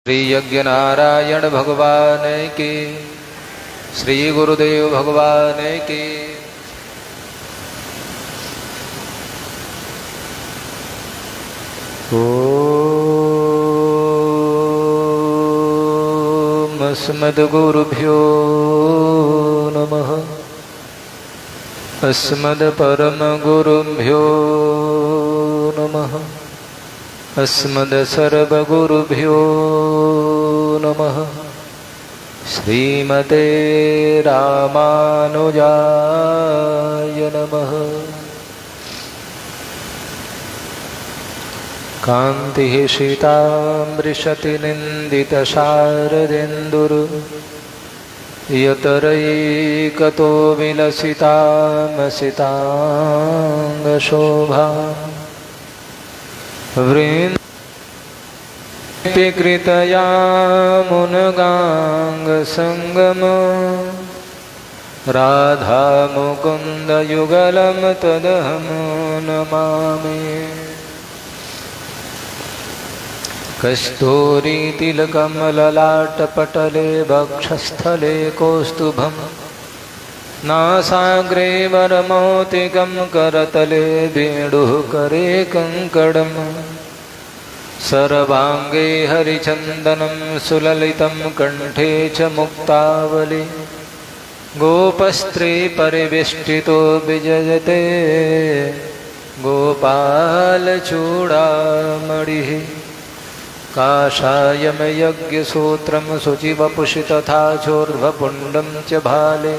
श्री यज्ञ नारायण भगवान की, श्री गुरुदेव भगवान की। ओम अस्मद्गुरुभ्यो नमः। अस्मद्परमगुरुभ्यो नमः। अस्मद्सर्वगुरुभ्यो नमः। श्रीमते रामानुजाय नमः। कान्तिः शीतामृशति निन्दितशारदेन्दुर् यतरैकतो विलसितामसिताङ्गशोभा वृन्तिकृतया मुनगाङ्गसङ्गम राधामुकुन्दयुगलं तदहं नमामि। कस्तूरीतिलकमललाटपटले वक्षस्थले कौस्तुभं नासाग्रे वरमौक्तिकं करतले वेणुः करे कङ्कणम् सर्वाङ्गे हरिचन्दनं सुललितं कण्ठे च मुक्तावली गोपस्त्री परिवेष्टितो विजयते गोपालचूडामणिः। काषायं यज्ञसूत्रं शुचिवपुषि तथा चोर्ध्वपुण्डं च भाले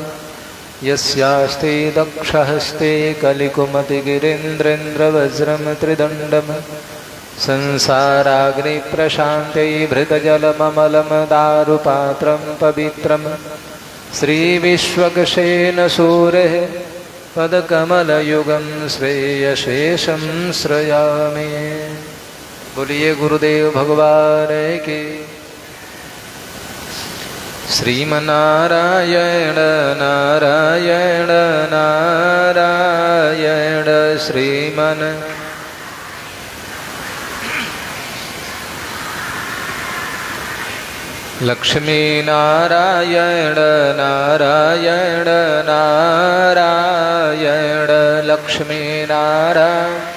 यस्यास्ते दक्षहस्ते कलिकुमतिगिरीन्द्रेन्द्रवज्रं त्रिदण्डम् संसाराग्निप्रशान्ते भृतजलममलं दारुपात्रं पवित्रं श्रीविश्वक्सेनसूरेः पदकमलयुगं श्रेयशेषं श्रयामि। बोलिए गुरुदेव भगवान की। श्रीमन्नारायण नारायण नारायण श्रीमन् लक्ष्मी नारायण नारायण नारायण लक्ष्मी नारायण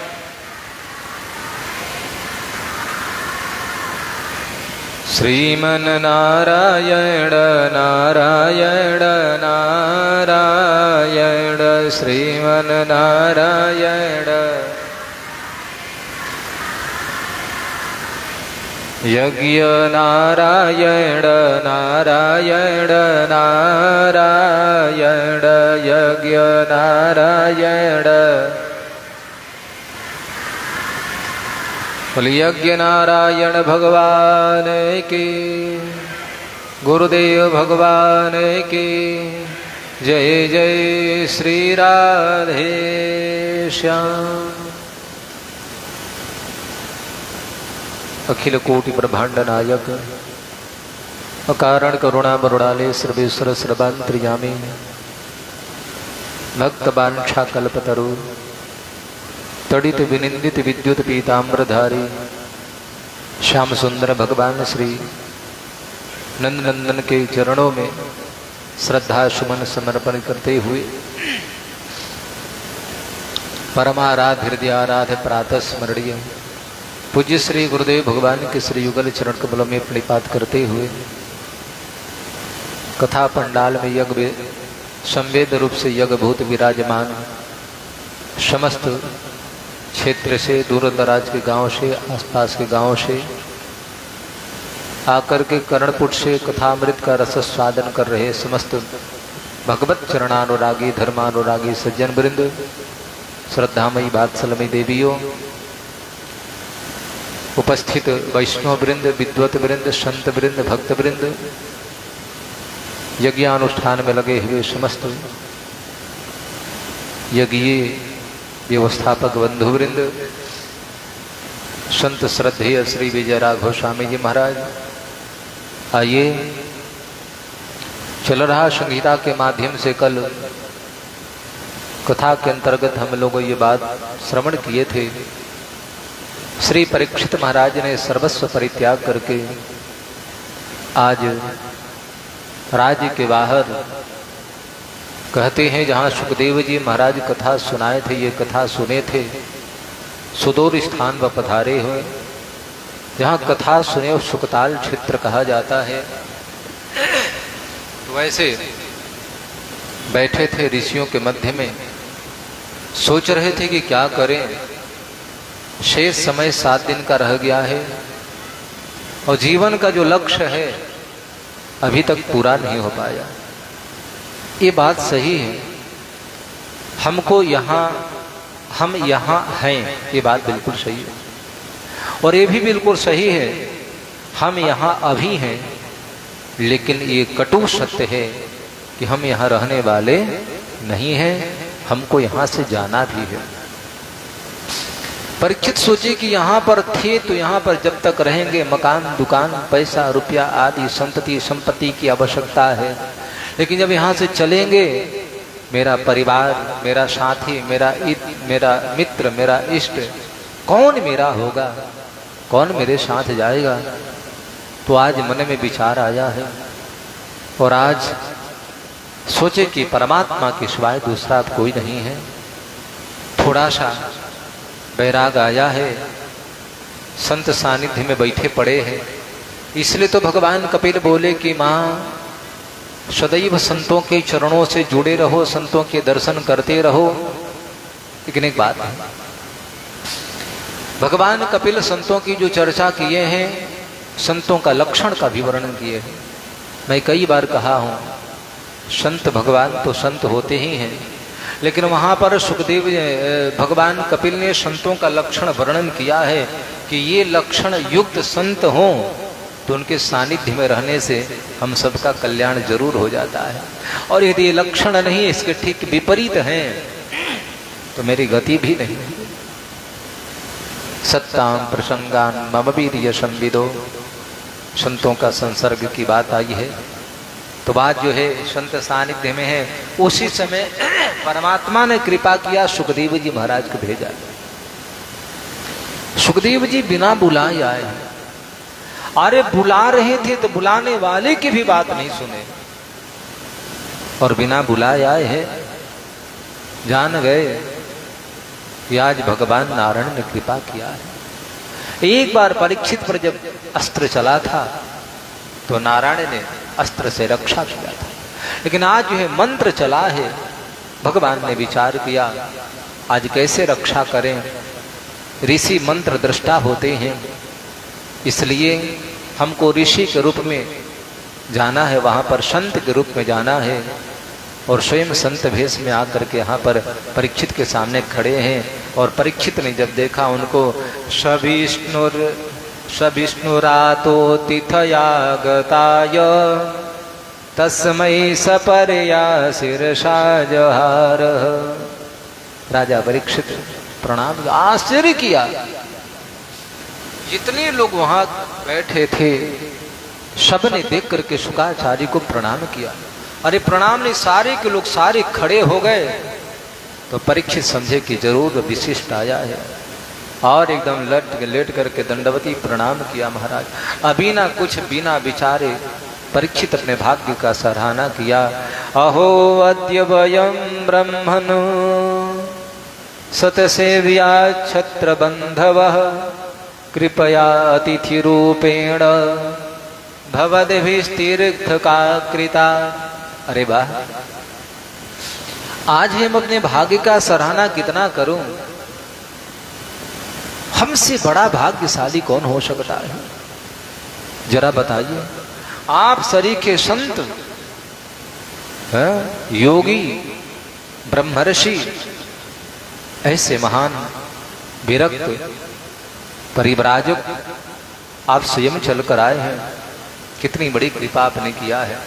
श्रीमन्नारायण नारायण नारायण श्रीमन्नारायण यज्ञ नारायण नारायण नारायण यज्ञ नारायण। यज्ञ नारायण भगवान की, गुरुदेव भगवान की जय जय श्री राधे श्याम। अखिल कोटि ब्रह्मांड नायक अकारण करुणा मरुणाले सर्वेश्वर सर्वांतर्यामी भक्त वांछा कल्पतरु तड़ित विनिंदित विद्युत पीताम्रधारी श्याम सुंदर भगवान श्री नंदनंदन के चरणों में श्रद्धा सुमन समर्पण करते हुए परमाराध्य हृदय आराध्य प्रातः स्मरणीय पूज्य श्री गुरुदेव भगवान के श्री युगल चरण कमलों में प्रणिपात करते हुए कथा पंडाल में यज्ञ संवेद रूप से यज्ञ भूत विराजमान समस्त क्षेत्र से दूर दराज के गांव से आसपास के गांव से आकर के कर्णपुट से कथामृत का रस स्वादन कर रहे समस्त भगवत चरणानुरागी धर्मानुरागी सज्जन वृंद, श्रद्धामयी वात्सलमयी देवियों, उपस्थित वैष्णव वृंद, विद्वत वृंद, संत वृंद, भक्त वृंद, यज्ञानुष्ठान में लगे हुए समस्त यज्ञीय व्यवस्थापक बंधुवृंद, संत श्रद्धेय श्री विजय राघव स्वामी जी महाराज, आइए चल रहा संगीता के माध्यम से कल कथा के अंतर्गत हम लोग ये बात श्रवण किए थे। श्री परीक्षित महाराज ने सर्वस्व परित्याग करके आज राज्य के बाहर कहते हैं जहाँ सुखदेव जी महाराज कथा सुनाए थे, ये कथा सुने थे, सुदूर स्थान व पधारे हुए, जहाँ कथा सुने और सुकताल क्षेत्र कहा जाता है। तो वैसे बैठे थे ऋषियों के मध्य में, सोच रहे थे कि क्या करें, शेष समय 7 दिन का रह गया है और जीवन का जो लक्ष्य है अभी तक पूरा नहीं हो पाया। ये बात सही है, हमको हम यहाँ हैं, ये बात बिल्कुल सही है। और ये भी बिल्कुल सही है, हम यहाँ अभी हैं, लेकिन ये कटु सत्य है कि हम यहाँ रहने वाले नहीं हैं, हमको यहाँ से जाना भी है। परीक्षित सोचे कि यहाँ पर थे तो यहाँ पर जब तक रहेंगे मकान, दुकान, पैसा, रुपया आदि संतति संपत्ति की आवश्यकता है, लेकिन जब यहाँ से चलेंगे मेरा परिवार, मेरा साथी, मेरा मित्र, मेरा इष्ट, कौन मेरा होगा, कौन मेरे साथ जाएगा। तो आज मन में विचार आया है और आज सोचे कि परमात्मा के सिवाय दूसरा कोई नहीं है। थोड़ा सा बैराग आया है, संत सानिध्य में बैठे पड़े हैं, इसलिए तो भगवान कपिल बोले कि माँ सदैव संतों के चरणों से जुड़े रहो, संतों के दर्शन करते रहो। लेकिन एक बात है, भगवान कपिल संतों की जो चर्चा किए हैं, संतों का लक्षण का भी वर्णन किए हैं। मैं कई बार कहा हूं, संत भगवान तो संत होते ही हैं, लेकिन वहां पर सुखदेव भगवान कपिल ने संतों का लक्षण वर्णन किया है कि ये लक्षण युक्त संत हों तो उनके सानिध्य में रहने से हम सबका कल्याण जरूर हो जाता है, और यदि ये लक्षण नहीं, इसके ठीक विपरीत हैं, तो मेरी गति भी नहीं। सत्ताम प्रसंगान मम वीर्य संविदो, संतों का संसर्ग की बात आई है। तो बात जो है संत सानिध्य में है, उसी समय परमात्मा ने कृपा किया, सुखदेव जी महाराज को भेजा। सुखदेव जी बिना बुलाए आए हैं। अरे बुला रहे थे तो बुलाने वाले की भी बात नहीं सुने और बिना बुलाए आए हैं। जान गए कि आज भगवान नारायण ने कृपा किया है। एक बार परीक्षित पर जब अस्त्र चला था तो नारायण ने अस्त्र से रक्षा किया था, लेकिन आज जो है मंत्र चला है, भगवान ने विचार किया आज कैसे रक्षा करें। ऋषि मंत्र दृष्टा होते हैं, इसलिए हमको ऋषि के रूप में जाना है, वहां पर संत के रूप में जाना है। और स्वयं संत भेष में आकर के यहाँ पर परीक्षित के सामने खड़े हैं। और परीक्षित ने जब देखा उनको, सविष्णुरातो तिथयागताय तस्मै सपर्या शिरसा जहार। राजा परीक्षित प्रणाम, आश्चर्य किया। जितने लोग वहां बैठे थे सबने देख करके शुकाचार्य को प्रणाम किया। अरे प्रणाम नहीं, सारे के लोग सारे खड़े हो गए। तो परीक्षित समझे कि जरूर विशिष्ट आया है और एकदम लेट करके दंडवती प्रणाम किया। महाराज अभी ना कुछ बिना विचारे परीक्षित अपने भाग्य का सराहना किया। अहो अद्य वयं ब्रह्मणो सतसेव्या छत्र बंधवः कृपया अतिथि रूपेण भवद्भिस्तीर्थ का कृता। अरे वाह, आज हम अपने भाग्य का सराहना कितना करूं। हमसे बड़ा भाग्यशाली कौन हो सकता है, जरा बताइए। आप सरीखे संत, योगी, ब्रह्मर्षि, ऐसे महान विरक्त परिव्राजक आप स्वयं चलकर आए हैं। कितनी बड़ी कृपा आपने किया है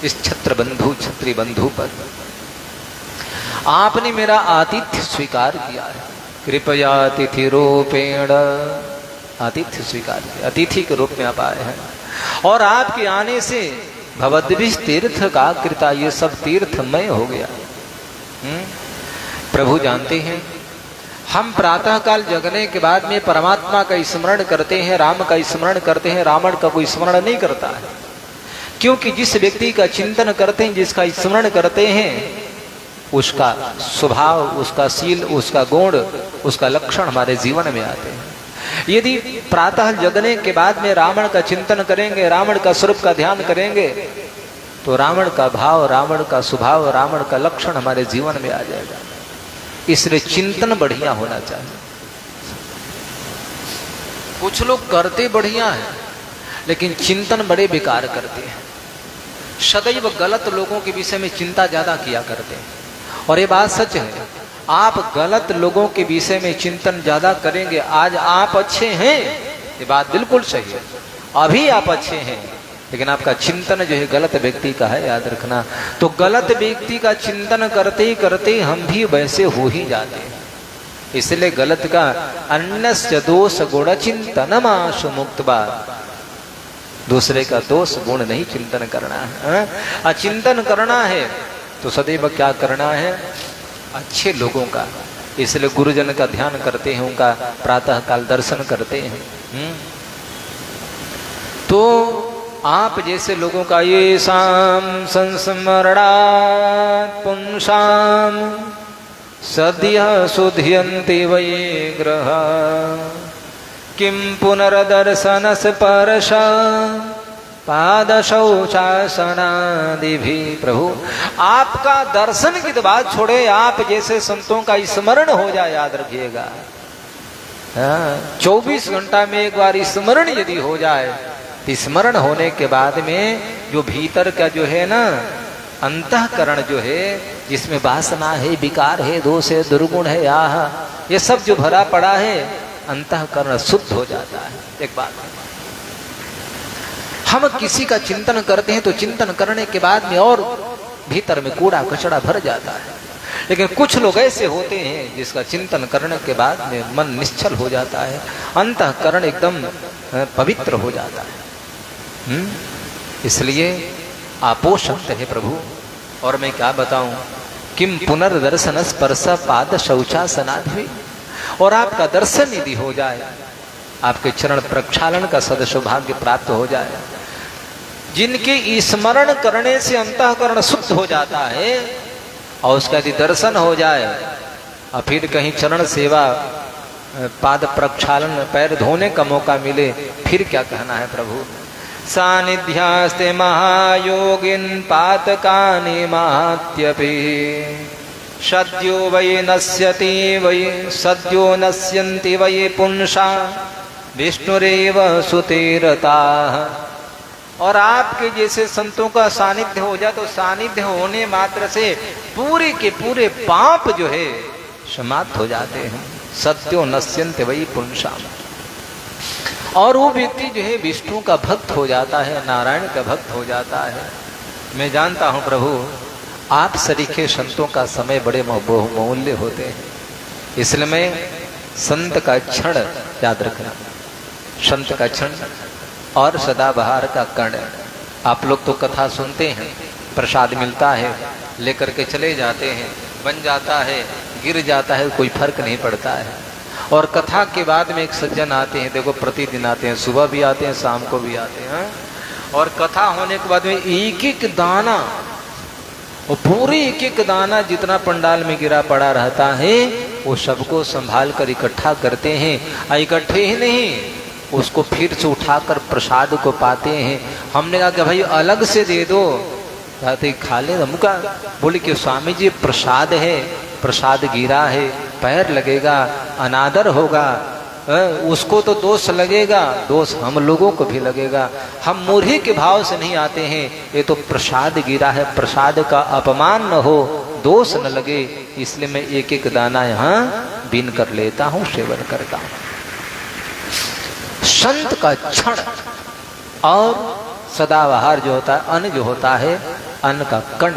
इस छत्र बंधु, छत्री बंधु पर। आपने मेरा आतिथ्य स्वीकार किया है। कृपया अतिथि रूपेण, आतिथ्य स्वीकार किया, अतिथि के रूप में आप आए हैं। और आपके आने से भवद्भिः तीर्थ का कृता, ये सब तीर्थमय हो गया। प्रभु जानते हैं हम प्रातः काल जगने के बाद में परमात्मा का स्मरण करते हैं, राम का स्मरण करते हैं, रावण का कोई स्मरण नहीं करता है। क्योंकि जिस व्यक्ति का चिंतन करते हैं, जिसका स्मरण करते हैं, उसका स्वभाव, उसका शील, उसका गुण, उसका लक्षण हमारे जीवन में आते हैं। यदि प्रातः जगने के बाद में रावण का चिंतन करेंगे, रावण का स्वरूप का ध्यान करेंगे, तो रावण का भाव, रावण का स्वभाव, रावण का लक्षण हमारे जीवन में आ जाएगा। इसलिए चिंतन बढ़िया होना चाहिए। कुछ लोग करते बढ़िया है, लेकिन चिंतन बड़े बेकार करते हैं। सदैव गलत लोगों के विषय में चिंता ज्यादा किया करते हैं। और ये बात सच है, आप गलत लोगों के विषय में चिंतन ज्यादा करेंगे। आज आप अच्छे हैं, ये बात बिल्कुल सही है, अभी आप अच्छे हैं, लेकिन आपका चिंतन जो है गलत व्यक्ति का है, याद रखना। तो गलत व्यक्ति का चिंतन करते करते हम भी वैसे हो ही जाते हैं। इसलिए गलत का अन्यस्य दोष गुण चिंतन माशु मुक्तबा, दूसरे का दोष गुण नहीं चिंतन करना है। अचिंतन करना है तो सदैव क्या करना है, अच्छे लोगों का। इसलिए गुरुजन का ध्यान करते हैं, उनका प्रातः काल दर्शन करते हैं। तो आप जैसे लोगों का ये शाम संस्मरणात् पुंसाम सद्य शुध्यन्ति वै ग्रह किम पुनर्दर्शन स्पर्श पाद शौचासनादि भी। प्रभु आपका दर्शन की तो बात छोड़े, आप जैसे संतों का स्मरण हो जाए, याद रखिएगा। 24 घंटा में एक बार स्मरण यदि हो जाए, तो स्मरण होने के बाद में जो भीतर का जो है ना अंतःकरण जो है, जिसमें वासना है, विकार है, दोष है, दुर्गुण है, ये सब जो भरा पड़ा है, अंतःकरण शुद्ध हो जाता है। एक बात हम किसी का चिंतन करते हैं तो चिंतन करने के बाद में और भीतर में कूड़ा कचड़ा भर जाता है। लेकिन कुछ लोग ऐसे होते हैं जिसका चिंतन करने के बाद में मन निश्चल हो जाता है, अंतःकरण एकदम पवित्र हो जाता है। इसलिए आपो शब्द है प्रभु। और मैं क्या बताऊं, किम पुनर्दर्शन स्पर्श पाद शौचासनाधि। और आपका दर्शन यदि हो जाए, आपके चरण प्रक्षालन का सदसौभाग्य प्राप्त हो जाए, जिनके स्मरण करने से अंतःकरण शुद्ध हो जाता है, और उसका यदि दर्शन हो जाए, और फिर कहीं चरण सेवा, पाद प्रक्षालन, पैर धोने का मौका मिले, फिर क्या कहना है प्रभु। सानिध्यास्ते महायोगिन पातकानि मात्यपि सद्यो वै नश्यति वै सद्यो नश्यन्ति वै पुंसा विष्णुरेव सुतेरता। और आपके जैसे संतों का सानिध्य हो जाए, तो सानिध्य होने मात्र से पूरे के पूरे पाप जो है समाप्त हो जाते हैं। सत्यो नश्यन्ति वै पुंसा। और वो व्यक्ति जो है विष्णु का भक्त हो जाता है, नारायण का भक्त हो जाता है। मैं जानता हूं प्रभु, आप सरीखे संतों का समय बड़े बहुमूल्य होते हैं। इसलिए मैं संत का क्षण याद रखना, संत का क्षण और सदाबहार का कर्ण। आप लोग तो कथा सुनते हैं, प्रसाद मिलता है, लेकर के चले जाते हैं, बन जाता है, गिर जाता है, कोई फर्क नहीं पड़ता है। और कथा के बाद में एक सज्जन आते हैं, देखो प्रतिदिन आते हैं, सुबह भी आते हैं, शाम को भी आते हैं। और कथा होने के बाद में एक एक दाना, वो पूरे एक एक दाना जितना पंडाल में गिरा पड़ा रहता है, वो सबको संभाल कर इकट्ठा करते हैं। इकट्ठे ही नहीं, उसको फिर से उठाकर प्रसाद को पाते हैं। हमने कहा कि भाई अलग से दे दो, कहते खा ले। हमका बोले कि स्वामी जी प्रसाद है, प्रसाद गिरा है, पैर लगेगा, अनादर होगा, उसको तो दोष लगेगा, दोष हम लोगों को भी लगेगा। हम मूर्हि के भाव से नहीं आते हैं, ये तो प्रसाद गिरा है, प्रसाद का अपमान न हो, दोष न लगे, इसलिए मैं एक एक दाना यहाँ बीन कर लेता हूँ, सेवन करता हूँ। संत का क्षण और सदाबहार जो होता है, अन्न जो होता है, अन्न का कण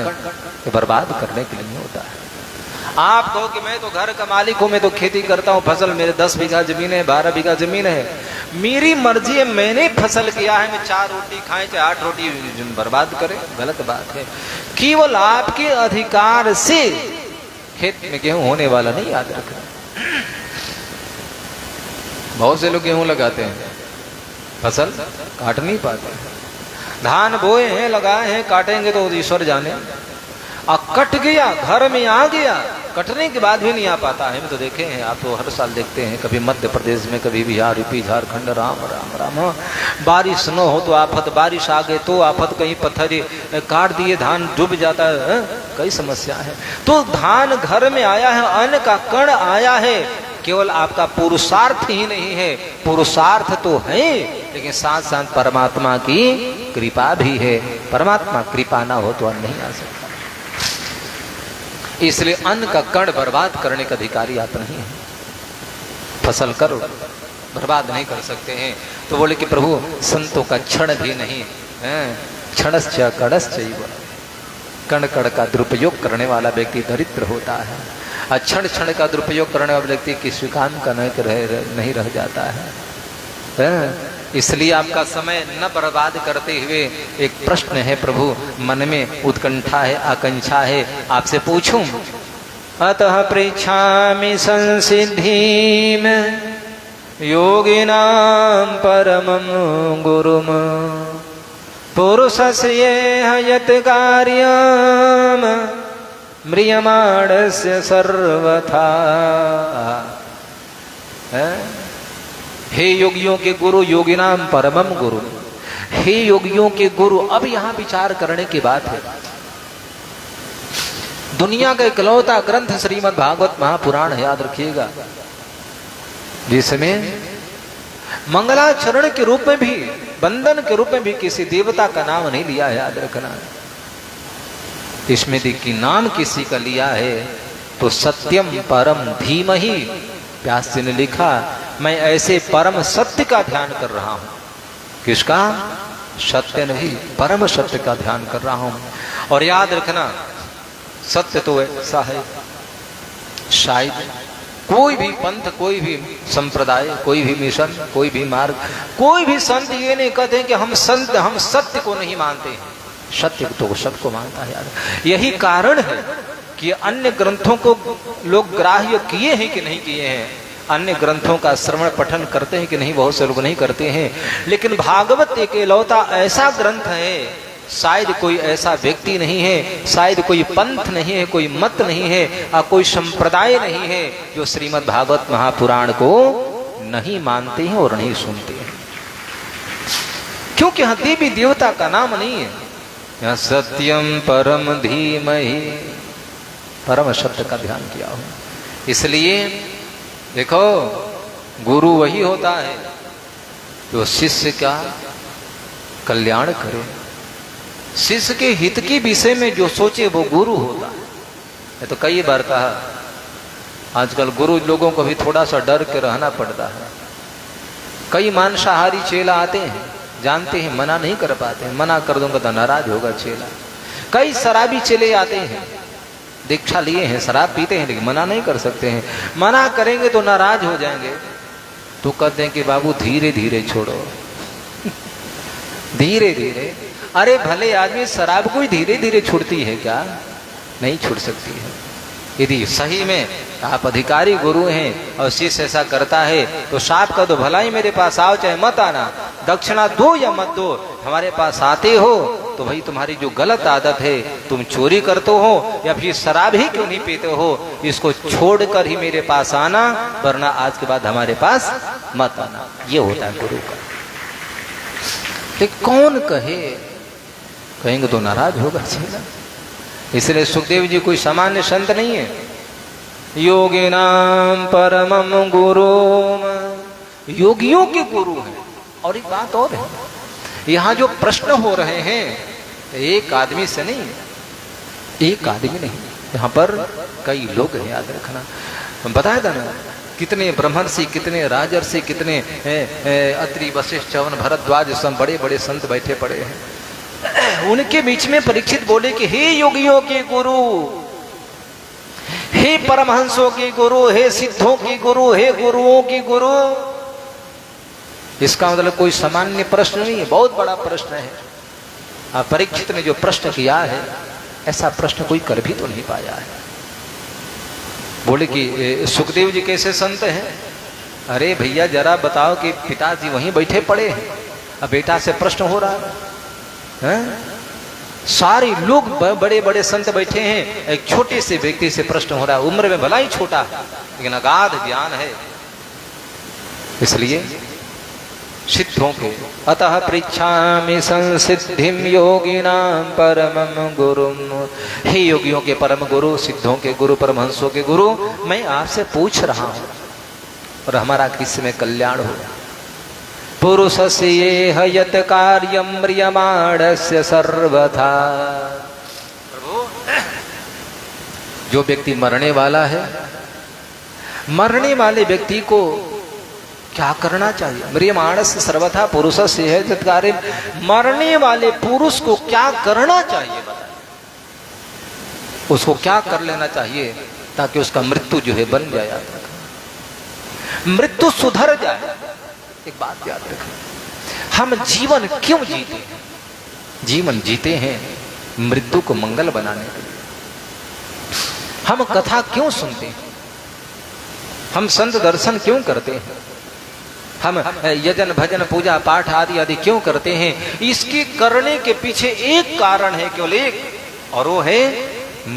बर्बाद करने के लिए होता है। आप कहो कि मैं तो घर का मालिक हूं, मैं तो खेती करता हूं, फसल मेरे 10 बीघा जमीन है, 12 बीघा जमीन है, मेरी मर्जी है, मैंने फसल किया है, मैं 4 रोटी खाए चाहे 8 रोटी बर्बाद करे, गलत बात है। केवल आपके अधिकार से खेत में गेहूं होने वाला नहीं, याद रखना। बहुत से लोग गेहूं लगाते हैं, फसल काट नहीं पाते। धान बोए हैं, लगाए हैं, काटेंगे तो ईश्वर जाने। कट गया, घर में आ गया, कटने के बाद भी नहीं आ पाता है। हम तो देखे हैं, आप तो हर साल देखते हैं, कभी मध्य प्रदेश में, कभी बिहार, यूपी, झारखंड, राम राम राम। बारिश न हो तो आफत, बारिश आ गए तो आफत, कहीं पत्थर काट दिए, धान डूब जाता है, कई समस्या है। तो धान घर में आया है, अन्न का कण आया है, केवल आपका पुरुषार्थ ही नहीं है, पुरुषार्थ तो है लेकिन साथ साथ परमात्मा की कृपा भी है। परमात्मा कृपा ना हो तो अन्न नहीं आ सकता। इसलिए अन्न का कण बर्बाद करने का अधिकारी आप नहीं है। फसल करो, बर्बाद नहीं कर सकते हैं। तो बोले कि प्रभु संतों का क्षण भी नहीं, क्षणश्च कणश्चैव, कण कण का दुरुपयोग करने वाला व्यक्ति दरिद्र होता है, और क्षण क्षण का दुरुपयोग करने वाला व्यक्ति किसी काम का नहीं रह जाता है। इसलिए आपका समय न बर्बाद करते हुए एक प्रश्न है प्रभु, मन में उत्कंठा है, आकांक्षा है, आपसे पूछूं। अतः पृच्छामि संसिद्धिम योगिनां परमं गुरुम पुरुषस्य यत् कार्यं म्रियमाणस्य सर्वथा। हे योगियों के गुरु, योगिनाम परमम गुरु, हे योगियों के गुरु। अब यहां विचार करने की बात है। दुनिया का इकलौता ग्रंथ श्रीमद् भागवत महापुराण है, याद रखिएगा, जिसमें मंगलाचरण के रूप में भी, बंदन के रूप में भी किसी देवता का नाम नहीं लिया है, याद रखना। इसमें देखिए नाम किसी का लिया है तो सत्यम परम धीमहि, व्यास जी ने लिखा, मैं ऐसे परम सत्य का ध्यान कर रहा हूं। किसका? सत्य नहीं, परम सत्य का ध्यान कर रहा हूं। और याद रखना, सत्य तो ऐसा है, शायद कोई भी पंथ, कोई भी संप्रदाय, कोई भी मिशन, कोई भी मार्ग, कोई भी संत ये नहीं कहते कि हम संत, हम सत्य को नहीं मानते हैं। सत्य तो सबको मानता है। यार यही कारण है कि अन्य ग्रंथों को लोग ग्राह्य किए हैं कि नहीं किए हैं, अन्य ग्रंथों का श्रवण पठन करते हैं कि नहीं, बहुत से लोग नहीं करते हैं। लेकिन भागवत एक इकलौता ऐसा ग्रंथ है, शायद कोई ऐसा व्यक्ति नहीं है, शायद कोई पंथ नहीं है, कोई मत नहीं है, और कोई संप्रदाय नहीं है जो श्रीमद् भागवत महापुराण को नहीं मानते हैं और नहीं सुनते हैं। क्योंकि यहाँ देवी देवता का नाम नहीं है, यहाँ सत्यम परम धीमहि, परम शब्द का ध्यान किया हो। इसलिए देखो, गुरु वही होता है जो शिष्य का कल्याण करे, शिष्य के हित के विषय में जो सोचे वो गुरु होता है। ये तो कई बार कहा, आजकल गुरु लोगों को भी थोड़ा सा डर के रहना पड़ता है। कई मांसाहारी चेला आते हैं, जानते हैं मना नहीं कर पाते हैं, मना कर दूंगा तो नाराज होगा चेला। कई शराबी चेले आते हैं, दीक्षा लिए हैं, शराब पीते हैं, लेकिन मना नहीं कर सकते हैं, मना करेंगे तो नाराज हो जाएंगे। तो कहते हैं कि बाबू धीरे धीरे छोड़ो धीरे धीरे। अरे भले आदमी शराब कोई धीरे धीरे छूटती है क्या? नहीं छूट सकती है। यदि सही में आप अधिकारी गुरु हैं और शिष्य ऐसा करता है तो साफ कर दो, भला ही मेरे पास आओ चाहे मत आना, दक्षिणा दो या मत दो, हमारे पास आते हो तो भाई तुम्हारी जो गलत आदत है, तुम चोरी करते हो या फिर शराब ही क्यों नहीं पीते हो, इसको छोड़कर ही मेरे पास आना, वरना आज के बाद हमारे पास मत आना। ये होता है गुरु का। लेकिन कौन कहेंगे तो नाराज होगा चेला। इसलिए सुखदेव जी कोई सामान्य संत नहीं है। योगिनाम परमम गुरु, योगियों के गुरु हैं। और एक बात और है, यहाँ जो प्रश्न हो रहे हैं एक आदमी से नहीं, एक आदमी नहीं, यहाँ पर कई लोग हैं, याद रखना। बताया था ना, कितने ब्रह्मर्षि, कितने राजर्षि, कितने अत्रि, वशिष्ठ, च्यवन, भरद्वाज, सब बड़े बड़े संत बैठे पड़े हैं। उनके बीच में परीक्षित बोले कि हे योगियों के गुरु, हे परमहंसों के गुरु, हे सिद्धों के गुरु, हे गुरुओं के गुरु। इसका मतलब कोई सामान्य प्रश्न नहीं है, बहुत बड़ा प्रश्न है। परीक्षित ने जो प्रश्न किया है ऐसा प्रश्न कोई कर भी तो नहीं पाया है। बोले कि सुखदेव जी कैसे संत हैं? अरे भैया जरा बताओ कि पिताजी वहीं बैठे पड़े हैं, अब बेटा से प्रश्न हो रहा है? सारे लोग बड़े बड़े संत बैठे हैं, एक छोटे से व्यक्ति से प्रश्न हो रहा है। उम्र में भला ही छोटा है लेकिन अगाध ज्ञान है। इसलिए सिद्धों के अतः पृच्छामि संसिद्धिम योगिनां परमं गुरुम, हे योगियों के परम गुरु, सिद्धों के गुरु, परमहंसों के गुरु, मैं आपसे पूछ रहा हूं और हमारा किसमें कल्याण हो। पुरुषस्य येह यत् कार्यं म्रियमाणस्य सर्वथा, प्रभु जो व्यक्ति मरने वाला है, मरने वाले व्यक्ति को क्या करना चाहिए? म्रियमाणस्य सर्वथा पुरुषस्य येह यत् कार्यं, मरने वाले पुरुष को क्या करना चाहिए? उसको क्या कर लेना चाहिए ताकि उसका मृत्यु जो है बन जाए, मृत्यु सुधर जाए। एक बात याद रखें, हम जीवन क्यों जीते हैं? जीवन जीते हैं मृत्यु को मंगल बनाने के लिए। हम कथा क्यों सुनते हैं? हम संत दर्शन क्यों करते हैं? हम यजन भजन पूजा पाठ आदि आदि क्यों करते हैं? इसके करने के पीछे एक कारण है, केवल एक, और वो है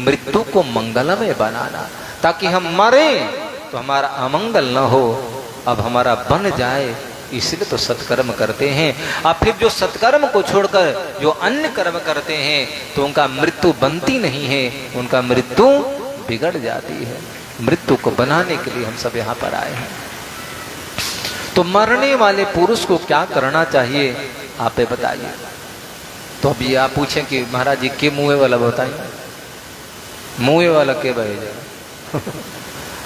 मृत्यु को मंगलमय बनाना, ताकि हम मरे तो हमारा अमंगल न हो, अब हमारा बन जाए। इसलिए तो सत्कर्म करते हैं। अब फिर जो सत्कर्म को छोड़कर जो अन्य कर्म करते हैं तो उनका मृत्यु बनती नहीं है, उनका मृत्यु बिगड़ जाती है। मृत्यु को बनाने के लिए हम सब यहाँ पर आए हैं। तो मरने वाले पुरुष को क्या करना चाहिए आप बताइए। तो अभी आप पूछें कि महाराज जी के मुँह वाला बताइए, मुँह वाला के भाई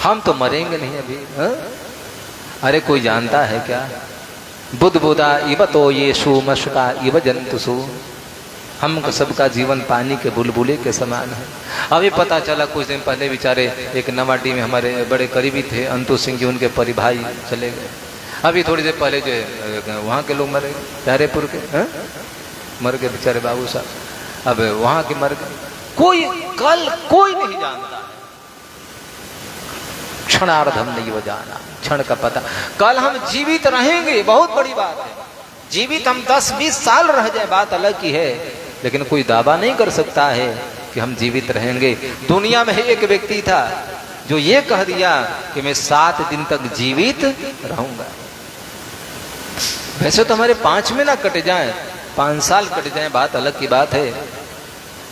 हम तो मरेंगे नहीं अभी। हा? अरे कोई जानता है क्या? बुद्ध बुदा इव तो ये सु मशका इव जंतुसु, हम सबका जीवन पानी के बुलबुले के समान है। अभी पता चला कुछ दिन पहले बेचारे एक नवाडी में हमारे बड़े करीबी थे अंतु सिंह जी, उनके परिभाई चले गए। अभी थोड़ी देर पहले जो वहाँ के लोग मरे, प्यारेपुर के मर गए बेचारे बाबू साहब। अब वहाँ के मर गए, कोई कल कोई नहीं जानता। क्षणार्धम नहीं वो जाना, क्षण का पता। कल हम जीवित रहेंगे, बहुत बड़ी बात है। जीवित हम 10-20 साल रह जाए बात अलग की है, लेकिन कोई दावा नहीं कर सकता है कि हम जीवित रहेंगे। दुनिया में एक व्यक्ति था जो ये कह दिया कि मैं 7 दिन तक जीवित रहूंगा। वैसे तो हमारे 5 महीना कट जाए, 5 साल कट जाए, बात अलग की बात है,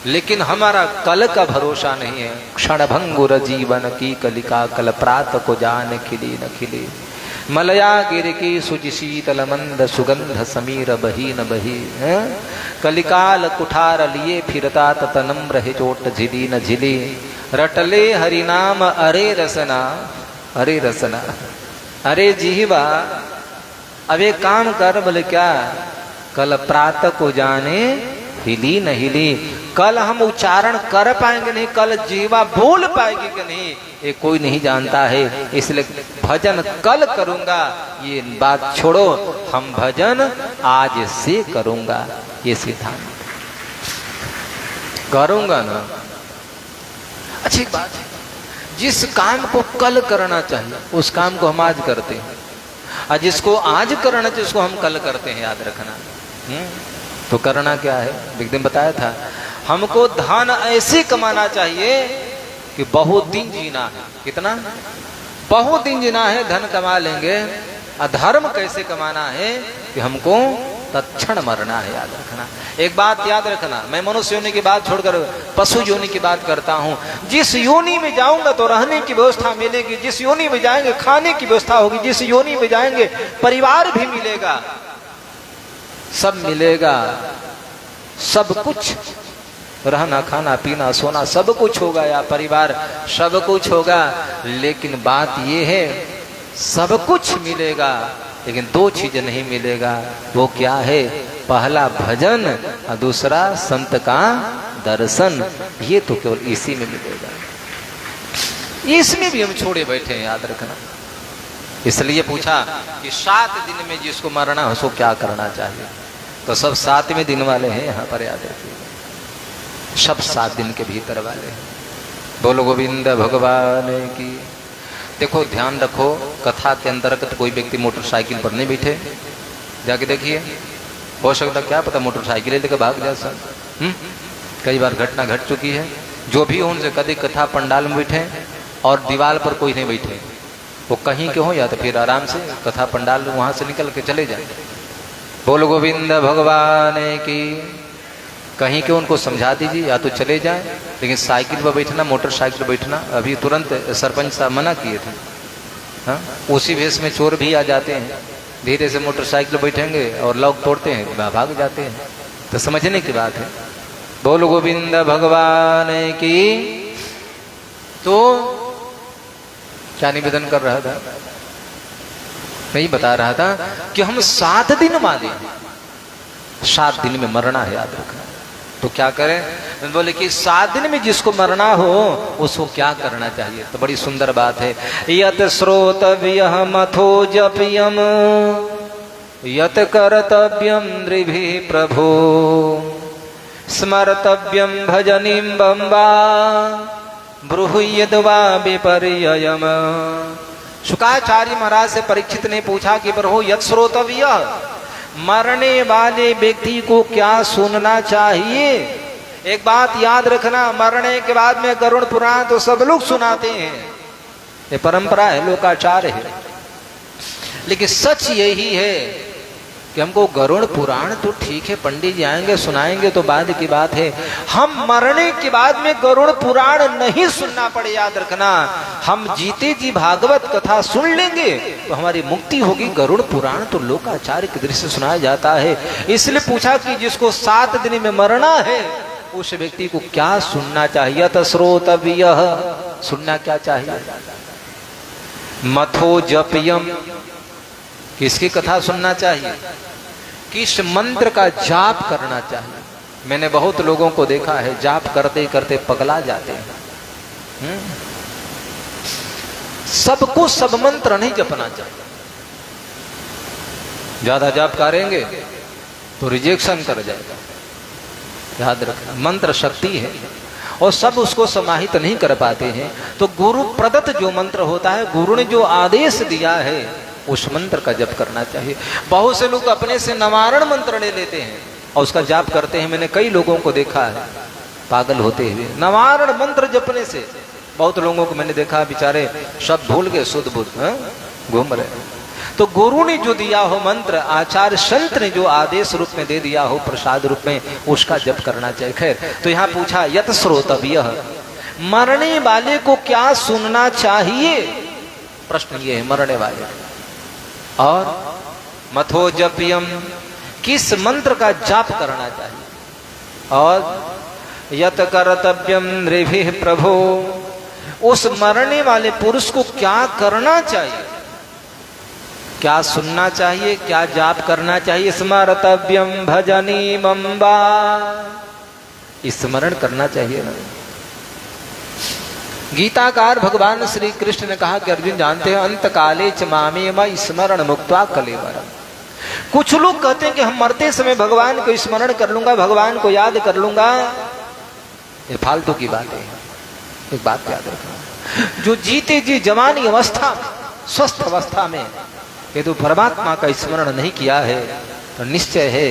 लेकिन हमारा कल का भरोसा नहीं है। क्षण भंगुर जीवन की कलिका, कल प्रात को जान खिली न खिली। मलया गिर की सुचि शीतल मंद सुगंध समीर बही न बही। कलिकाल कुठार लिए फिरता ततनम रहे चोट झिली न झिली। रटले हरिनाम अरे रसना, अरे रसना, अरे जीवा अब एक काम कर, बोले क्या? कल प्रात को जाने हिली न हिली। कल हम उच्चारण कर पाएंगे नहीं, कल जीवा बोल पाएगी कि नहीं, ये कोई नहीं जानता है। इसलिए भजन कल करूंगा ये बात छोड़ो, हम भजन आज से करूंगा, ये सिद्धांत करूंगा ना। अच्छी बात है, जिस काम को कल करना चाहिए उस काम को हम आज करते हैं, और जिसको आज करना चाहिए उसको हम कल करते हैं, याद रखना। तो करना क्या है? एक दिन बताया था, हमको धन ऐसे कमाना चाहिए कि बहुत दिन जीना है। कितना? बहुत दिन जीना है, धन कमा लेंगे। अधर्म कैसे कमाना है कि हमको तत्क्षण मरना है, याद रखना। एक बात याद रखना, मैं मनुष्य योनि की बात छोड़कर पशु योनि की बात करता हूँ। जिस योनि में जाऊंगा तो रहने की व्यवस्था मिलेगी, जिस योनि में जाएंगे खाने की व्यवस्था होगी, जिस योनि में जाएंगे परिवार भी मिलेगा, सब मिलेगा, सब कुछ, रहना खाना पीना सोना सब कुछ होगा, या परिवार सब कुछ होगा। लेकिन बात यह है, सब कुछ मिलेगा लेकिन 2 चीज नहीं मिलेगा। वो क्या है? पहला भजन और दूसरा संत का दर्शन। ये तो केवल इसी में मिलेगा, इसमें भी हम छोड़े बैठे हैं, याद रखना। इसलिए पूछा कि 7 दिन में जिसको मरना है उसको क्या करना चाहिए, तो सब 7वें दिन वाले हैं यहाँ पर, याद रखिए, सब 7 दिन के भीतर वाले हैं। बोलो गोविंद भगवान की। देखो ध्यान रखो, कथा के अंतर्गत कोई व्यक्ति मोटरसाइकिल पर नहीं बैठे, जाके देखिए, हो सकता क्या पता मोटरसाइकिल लेकर भाग जाए सर। कई बार घटना घट चुकी है। जो भी हो उनसे कभी कथा पंडाल में बैठे और दीवार पर कोई नहीं बैठे, वो कहीं के हो या तो फिर आराम से कथा पंडाल वहां से निकल के चले जाए। बोल गोविंद भगवान की। कहीं के उनको समझा दीजिए या तो चले जाए, लेकिन साइकिल पर बैठना, मोटरसाइकिल पर बैठना, अभी तुरंत सरपंच साहब मना किए थे। हाँ, उसी भेष में चोर भी आ जाते हैं, धीरे से मोटरसाइकिल बैठेंगे और लॉक तोड़ते हैं, भाग जाते हैं। तो समझने की बात है। बोल गोविंद भगवान की। तो क्या निवेदन कर रहा था, नहीं बता रहा था कि हम 7 दिन वाले, 7 दिन में मरना है, याद रखना। तो क्या करें? बोले कि 7 दिन में जिसको मरना हो उसको क्या करना चाहिए। तो बड़ी सुंदर बात है। यत श्रोतव्यः मथो जप्यम यत कर्तव्यम नृभिः प्रभो स्मर्तव्यम भजनीम बम्बा ब्रूह्यद्वा विपर्ययम्। शुकाचार्य महाराज से परीक्षित ने पूछा कि प्रभु यत श्रोतव्यः, मरने वाले व्यक्ति को क्या सुनना चाहिए? एक बात याद रखना, मरने के बाद में गरुड़ पुराण तो सब लोग सुनाते हैं, ये परंपरा है, लोकाचार है। लेकिन सच यही है कि हमको गरुड़ पुराण तो ठीक है, पंडित जी आएंगे सुनाएंगे तो बाद की बात है। हम मरने के बाद में गरुड़ पुराण नहीं सुनना पड़े, याद रखना। हम जीते जी भागवत कथा सुन लेंगे तो हमारी मुक्ति होगी। गरुड़ पुराण तो लोकाचार्य की दृष्टि से सुनाया जाता है। इसलिए पूछा कि जिसको 7 दिन में मरना है उस व्यक्ति को क्या सुनना चाहिए? तस्रोतव्यः, सुनना क्या चाहिए? मथो जप्यम, किसकी कथा सुनना चाहिए? किस मंत्र का जाप करना चाहिए? मैंने बहुत लोगों को देखा है जाप करते करते पगला जाते हैं। सबको सब मंत्र नहीं जपना चाहिए। ज्यादा जाप करेंगे तो रिजेक्शन कर जाएगा, याद रखना। मंत्र शक्ति है और सब उसको समाहित नहीं कर पाते हैं। तो गुरु प्रदत्त जो मंत्र होता है, गुरु ने जो आदेश दिया है उस मंत्र का जप करना चाहिए। बहुत से लोग अपने से नवारण मंत्र ले लेते हैं और उसका जाप करते हैं। मैंने कई लोगों को देखा है पागल होते हुए नवारण मंत्र जपने से। बहुत लोगों को मैंने देखा बेचारे सब भूल गए, शुद्ध बुद्ध घूम रहे। तो गुरु ने जो दिया हो मंत्र, आचार्य संत ने जो आदेश रूप में दे दिया हो, प्रसाद रूप में, उसका जप करना चाहिए। खैर, तो यहाँ पूछा यत श्रोतव्यः, मरने वाले को क्या सुनना चाहिए? प्रश्न ये है, मरने वाले। और मथो जप्यम, किस मंत्र का जाप करना चाहिए? और यत कर्तव्यम नृभिः प्रभो, उस मरने वाले पुरुष को क्या करना चाहिए? क्या सुनना चाहिए, क्या जाप करना चाहिए? स्मर्तव्यम भजनीम अम्बा, स्मरण करना चाहिए ना। गीताकार भगवान श्री कृष्ण ने कहा कि अर्जुन जानते हैं अंत काले च मामेव स्मरण मुक्त्वा कलेवरम। कुछ लोग कहते हैं कि हम मरते समय भगवान को स्मरण कर लूंगा, भगवान को याद कर लूंगा। ये फालतू की बात है। एक बात याद रखना, जो जीते जी जवानी अवस्था में, स्वस्थ अवस्था में यदि परमात्मा का स्मरण नहीं किया है तो निश्चय है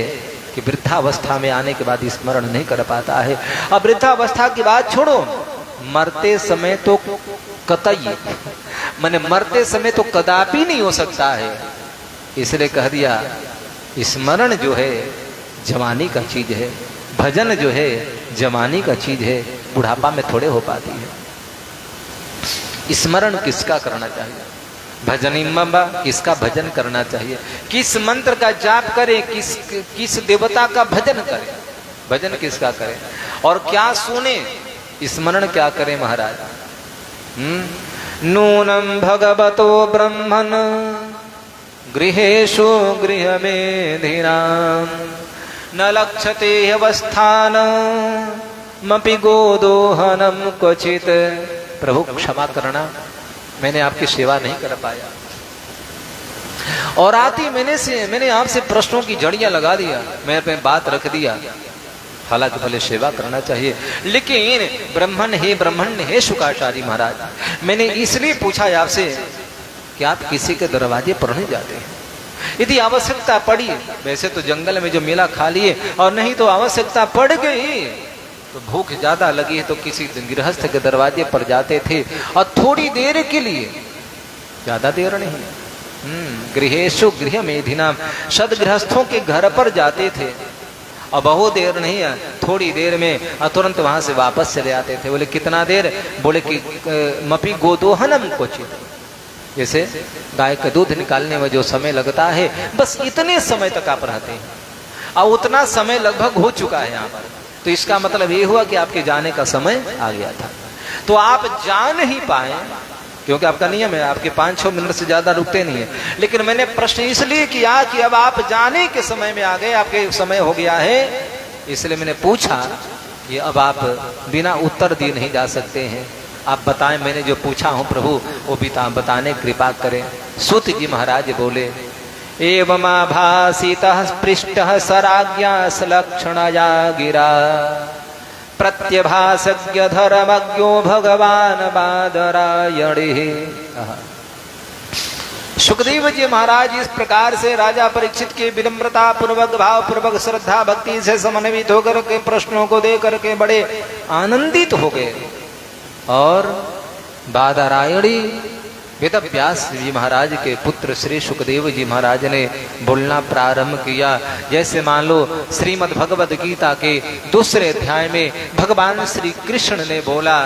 कि वृद्धावस्था में आने के बाद स्मरण नहीं कर पाता है। अब वृद्धावस्था की बात छोड़ो, मरते समय तो कतई, मैंने मरते समय तो कदापि नहीं हो सकता है। इसलिए कह दिया स्मरण जो है जवानी का चीज है, भजन जो है जवानी का चीज है, बुढ़ापा में थोड़े हो पाती है। स्मरण किसका करना चाहिए? भजनी मम्बा, किसका भजन करना चाहिए? किस मंत्र का जाप करे, किस देवता का भजन करे? भजन किसका करे और क्या सुने, स्मरण क्या करे महाराज? नूनम भगवतो ब्रह्मन गृहेषु गृहमेधिनां न लक्ष्यते अवस्थानमपि गोदोहनम क्वचित। प्रभु क्षमा करना, मैंने आपकी सेवा नहीं कर पाया और आती मैंने आपसे प्रश्नों की जड़ियां लगा दिया, मेरे पे बात रख दिया। हालांकि भले सेवा करना चाहिए, लेकिन ब्राह्मण हे शुकाचार्य महाराज, मैंने इसलिए पूछा आपसे कि आप किसी के दरवाजे पर नहीं जाते हैं। यदि आवश्यकता पड़ी, वैसे तो जंगल में जो मिला खा लिए, और नहीं तो आवश्यकता पड़ गई तो भूख ज्यादा लगी है तो किसी गृहस्थ के दरवाजे पर जाते थे, और थोड़ी देर के लिए, ज्यादा देर नहीं, गृहेषु गृह मेधिनाम, सदगृहस्थों के घर पर जाते थे, और बहुत देर नहीं है, थोड़ी देर में तुरंत वहां से वापस चले आते थे। बोले कितना देर? बोले कि मपी गोदोहनम क्वचित, जैसे गाय का दूध निकालने में जो समय लगता है, बस इतने समय तक आप रहते हैं, और उतना समय लगभग हो चुका है यहाँ पर। तो इसका मतलब ये हुआ कि आपके जाने का समय आ गया था, तो आप जा नहीं पाए, क्योंकि आपका नियम है, आपके 5-6 मिनट से ज्यादा रुकते नहीं है। लेकिन मैंने प्रश्न इसलिए किया कि अब आप जाने के समय में आ गए, आपके समय हो गया है, इसलिए मैंने पूछा। ये अब आप बिना उत्तर दिए नहीं जा सकते हैं, आप बताएं, मैंने जो पूछा हूं प्रभु वो बताने कृपा करें। सूत जी महाराज बोले, एवमाभासितः पृष्टः सराज्ञा सलक्षणया गिरा, प्रत्यभासज्ञ धर्मज्ञो भगवान बादरायणि। सुखदेव जी महाराज इस प्रकार से राजा परीक्षित के विनम्रता पूर्वक, भाव पूर्वक, श्रद्धा भक्ति से समन्वित होकर के प्रश्नों को दे करके बड़े आनंदित हो गए। और बादरायणी वेद व्यास जी महाराज के पुत्र श्री सुखदेव जी महाराज ने बोलना प्रारंभ किया। जैसे मान लो श्रीमद् भगवद गीता के 2 अध्याय में भगवान श्री कृष्ण ने बोला,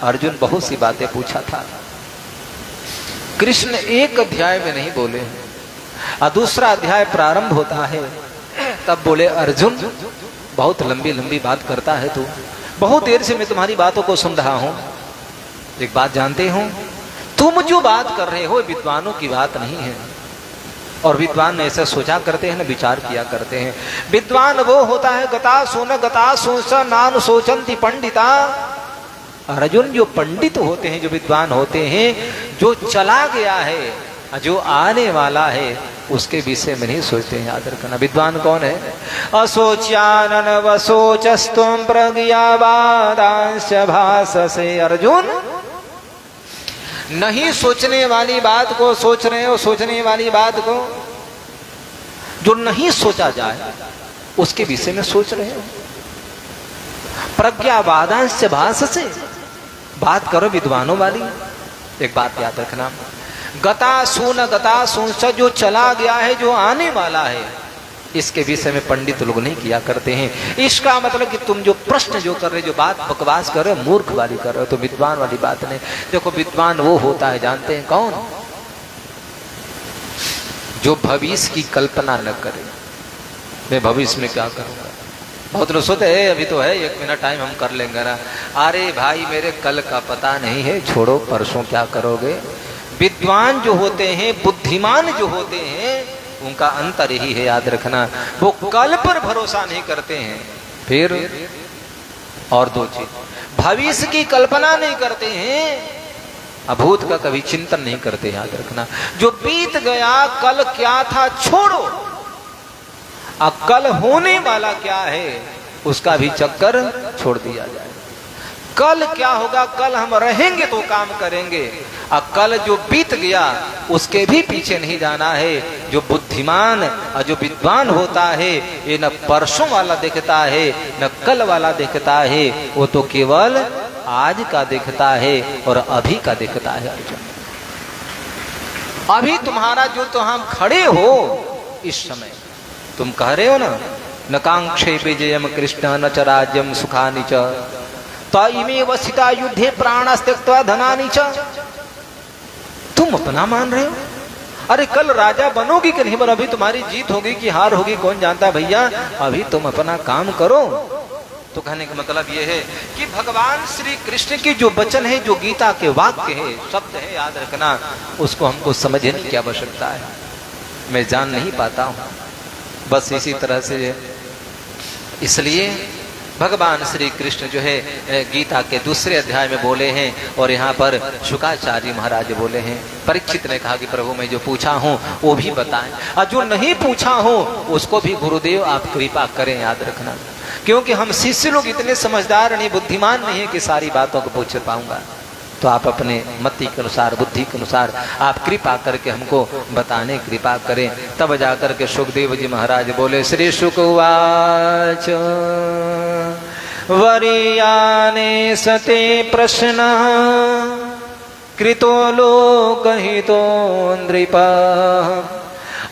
अर्जुन बहुत सी बातें पूछा था, कृष्ण 1 अध्याय में नहीं बोले, और 2 अध्याय प्रारंभ होता है तब बोले, अर्जुन बहुत लंबी लंबी बात करता है तू, बहुत देर से मैं तुम्हारी बातों को सुन रहा हूं। एक बात जानते हो, तुम जो बात कर रहे हो विद्वानों की बात नहीं है, और विद्वान ऐसा सोचा करते हैं ना, विचार किया करते हैं। विद्वान वो होता है गता सोच नान सोचंती पंडिता। अर्जुन जो पंडित होते हैं, जो विद्वान होते हैं, जो चला गया है, जो आने वाला है, उसके विषय में नहीं सोचते हैं। याद रखना, विद्वान कौन है? असोच्यानन वसोचस्तुम प्रज्ञावादांश भाससे। अर्जुन नहीं सोचने वाली बात को सोच रहे हो, सोचने वाली बात को जो नहीं सोचा जाए उसके विषय में सोच रहे हो। प्रज्ञावादांश भाससे, बात करो विद्वानों वाली। एक बात याद रखना, गता सुन जो चला गया है, जो आने वाला है, इसके विषय में पंडित लोग नहीं किया करते हैं। इसका मतलब कि तुम जो प्रश्न जो कर रहे, जो बात बकवास कर रहे हो, मूर्ख वाली कर रहे हो, तो विद्वान वाली बात नहीं। देखो विद्वान वो होता है, जानते हैं कौन? जो भविष्य की कल्पना न करे, मैं भविष्य में क्या करूंगा। बहुत लोग सोचते हैं अभी तो है, 1 मिनट टाइम हम कर लेंगे ना। अरे भाई मेरे कल का पता नहीं है, छोड़ो परसों क्या करोगे। विद्वान जो होते हैं, बुद्धिमान जो होते हैं, उनका अंतर यही है, याद रखना। वो कल पर भरोसा नहीं करते हैं, फिर और 2 चीज, भविष्य की कल्पना नहीं करते हैं, अभूत का कभी चिंतन नहीं करते। याद रखना, जो बीत गया, कल क्या था छोड़ो, अब कल होने वाला क्या है उसका भी चक्कर छोड़ दिया जाए। कल क्या होगा, कल हम रहेंगे तो काम करेंगे, अब कल जो बीत गया उसके भी पीछे नहीं जाना है। जो बुद्धिमान और जो विद्वान होता है, ये न परसों वाला देखता है न कल वाला देखता है, वो तो केवल आज का देखता है और अभी का देखता है। अर्जुन, अभी तुम्हारा जो तो हम खड़े हो, इस समय तुम कह रहे हो ना, न कांक्षे विजयम कृष्ण न च राज्यम सुखानि च तइमेव स्थिता युद्धे प्राणस्त्यक्त्वा धनानि च। तुम अपना मान रहे हो, अरे कल राजा बनोगी कि नहीं, पर अभी तुम्हारी जीत होगी कि हार होगी कौन जानता भैया, अभी तुम अपना काम करो। तो कहने का मतलब ये है कि भगवान श्री कृष्ण के जो वचन है, जो गीता के वाक्य है, शब्द है, याद रखना, उसको हमको समझने की आवश्यकता है। मैं जान नहीं पाता हूं, बस इसी तरह से। इसलिए भगवान श्री कृष्ण जो है गीता के 2 अध्याय में बोले हैं, और यहाँ पर शुकाचार्य महाराज बोले हैं। परीक्षित ने कहा कि प्रभु मैं जो पूछा हूँ वो भी बताएं, और जो नहीं पूछा हूँ उसको भी गुरुदेव आप कृपा करें। याद रखना, क्योंकि हम शिष्य लोग इतने समझदार नहीं, बुद्धिमान नहीं है कि सारी बातों को पूछ पाऊंगा। तो आप अपने मति के अनुसार, बुद्धि के अनुसार आप कृपा करके हमको बताने कृपा करें। तब जाकर के सुखदेव जी महाराज बोले, श्री शुक उवाच वरीयाने सते प्रश्न कृतो लोकहितो नृप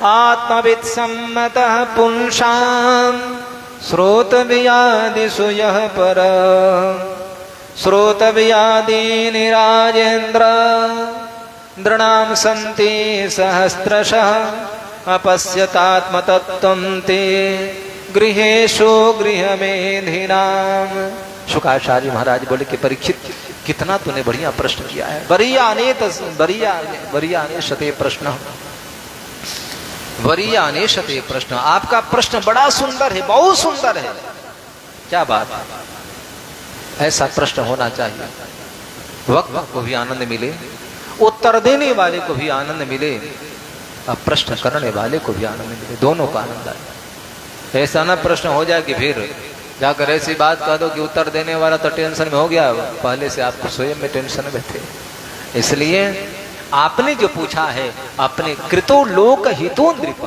आत्मवित् सम्मतः पुंसां श्रोतव्यादिषु यः पर श्रोतव्यादीनि राजेन्द्र नृणां सन्ति सहस्रशः अपश्यतात्मतत्त्वं ते गृहेषु गृहमेधिनां। शुकाचार्य महाराज बोले कि परीक्षित, कितना तूने बढ़िया प्रश्न किया है। वरीयाने शते प्रश्न, वरीयाने शते प्रश्न, आपका प्रश्न बड़ा सुंदर है, बहुत सुंदर है। क्या बात है, ऐसा प्रश्न होना चाहिए। वक्ता को भी आनंद मिले, उत्तर देने वाले को भी आनंद मिले, और प्रश्न करने वाले को भी आनंद मिले, दोनों का आनंद आए। ऐसा ना प्रश्न हो जाए कि फिर जाकर ऐसी बात कह दो कि उत्तर देने वाला तो टेंशन में हो गया, पहले से आप स्वयं में टेंशन में थे। इसलिए आपने जो पूछा है, अपने कृतो लोक हितो नृप,